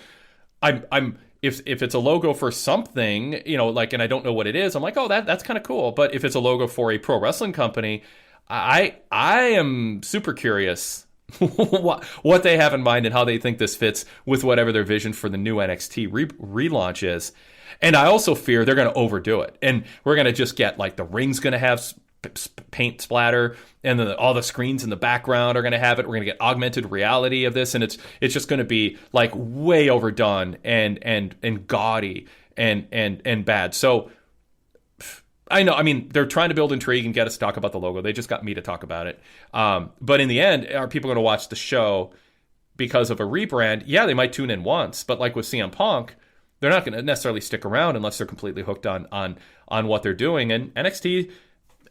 if it's a logo for something, and I don't know what it is, I'm like, oh, that's kind of cool. But if it's a logo for a pro wrestling company, I am super curious what they have in mind and how they think this fits with whatever their vision for the new NXT relaunch is. And I also fear they're going to overdo it. And we're going to just get like the ring's going to have paint splatter, and then all the screens in the background are going to have it. We're going to get augmented reality of this, and it's just going to be like way overdone and gaudy and bad. So I know, I mean, they're trying to build intrigue and get us to talk about the logo. They just got me to talk about it. But in the end, are people going to watch the show because of a rebrand? Yeah, they might tune in once, but like with CM Punk, they're not going to necessarily stick around unless they're completely hooked on what they're doing. And NXT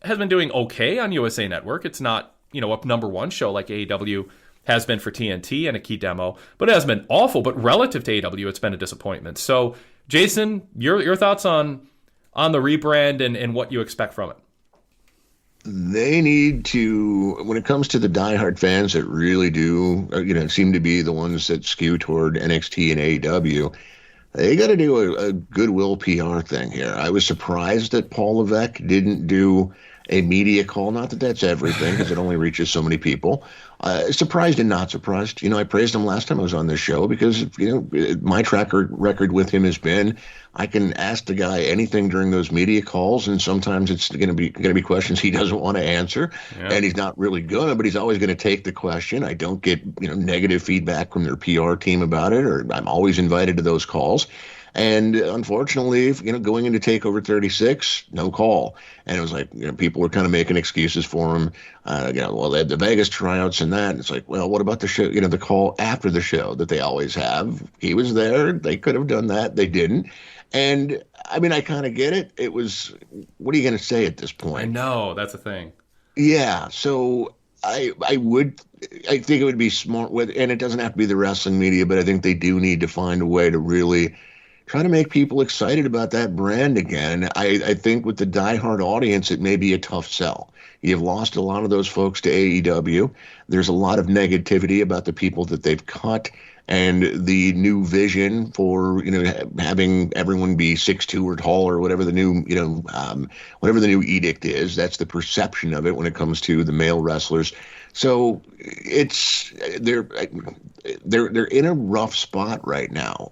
has been doing okay on USA Network. It's not, a number one show like AEW has been for TNT and a key demo, but it hasn't been awful. But relative to AEW, it's been a disappointment. So, Jason, your thoughts on the rebrand and what you expect from it? They need to, when it comes to the diehard fans that really do, seem to be the ones that skew toward NXT and AEW, they got to do a goodwill PR thing here. I was surprised that Paul Levesque didn't do a media call. Not that that's everything, because it only reaches so many people. Surprised and not surprised. I praised him last time I was on this show because, my track record with him has been I can ask the guy anything during those media calls, and sometimes it's going to be questions he doesn't want to answer, and he's not really gonna, but he's always going to take the question. I don't get negative feedback from their PR team about it, or I'm always invited to those calls. And unfortunately, going into TakeOver 36, no call. And it was like, people were kind of making excuses for him. Well, they had the Vegas tryouts and that. And it's like, well, what about the show, the call after the show that they always have? He was there. They could have done that. They didn't. And I mean, I kind of get it. It was, what are you going to say at this point? I know, that's the thing. Yeah. So I think it would be smart and it doesn't have to be the wrestling media, but I think they do need to find a way to really try to make people excited about that brand again. And I think with the diehard audience, it may be a tough sell. You've lost a lot of those folks to AEW. There's a lot of negativity about the people that they've cut and the new vision for, having everyone be 6'2" or taller, or whatever the new, whatever the new edict is. That's the perception of it when it comes to the male wrestlers. So they're in a rough spot right now.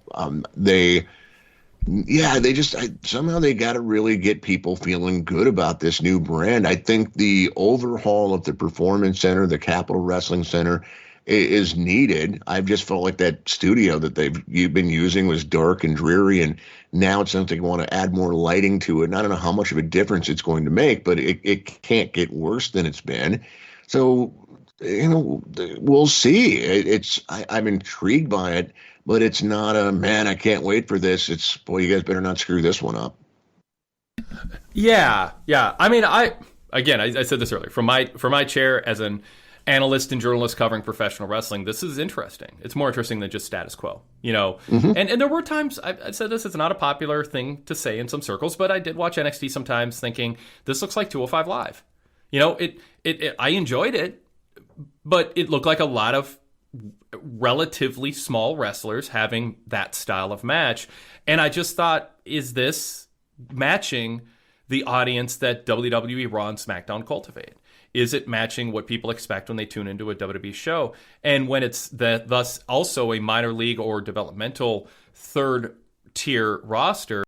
Somehow they got to really get people feeling good about this new brand. I think the overhaul of the Performance Center, the Capitol Wrestling Center, is needed. I've just felt like that studio that you've been using was dark and dreary, and now it's something they want to add more lighting to it. And I don't know how much of a difference it's going to make, but it can't get worse than it's been. So, we'll see. I'm intrigued by it, but it's not I can't wait for this. It's, boy, you guys better not screw this one up. Yeah. I mean, I said this earlier, from my chair as an analyst and journalist covering professional wrestling, this is interesting. It's more interesting than just status quo, Mm-hmm. And there were times I said this. It's not a popular thing to say in some circles, but I did watch NXT sometimes, thinking this looks like 205 Live. I enjoyed it, but it looked like a lot of relatively small wrestlers having that style of match, and I just thought, is this matching the audience that WWE Raw and SmackDown cultivate? Is it matching what people expect when they tune into a WWE show? And when it's thus also a minor league or developmental third tier roster,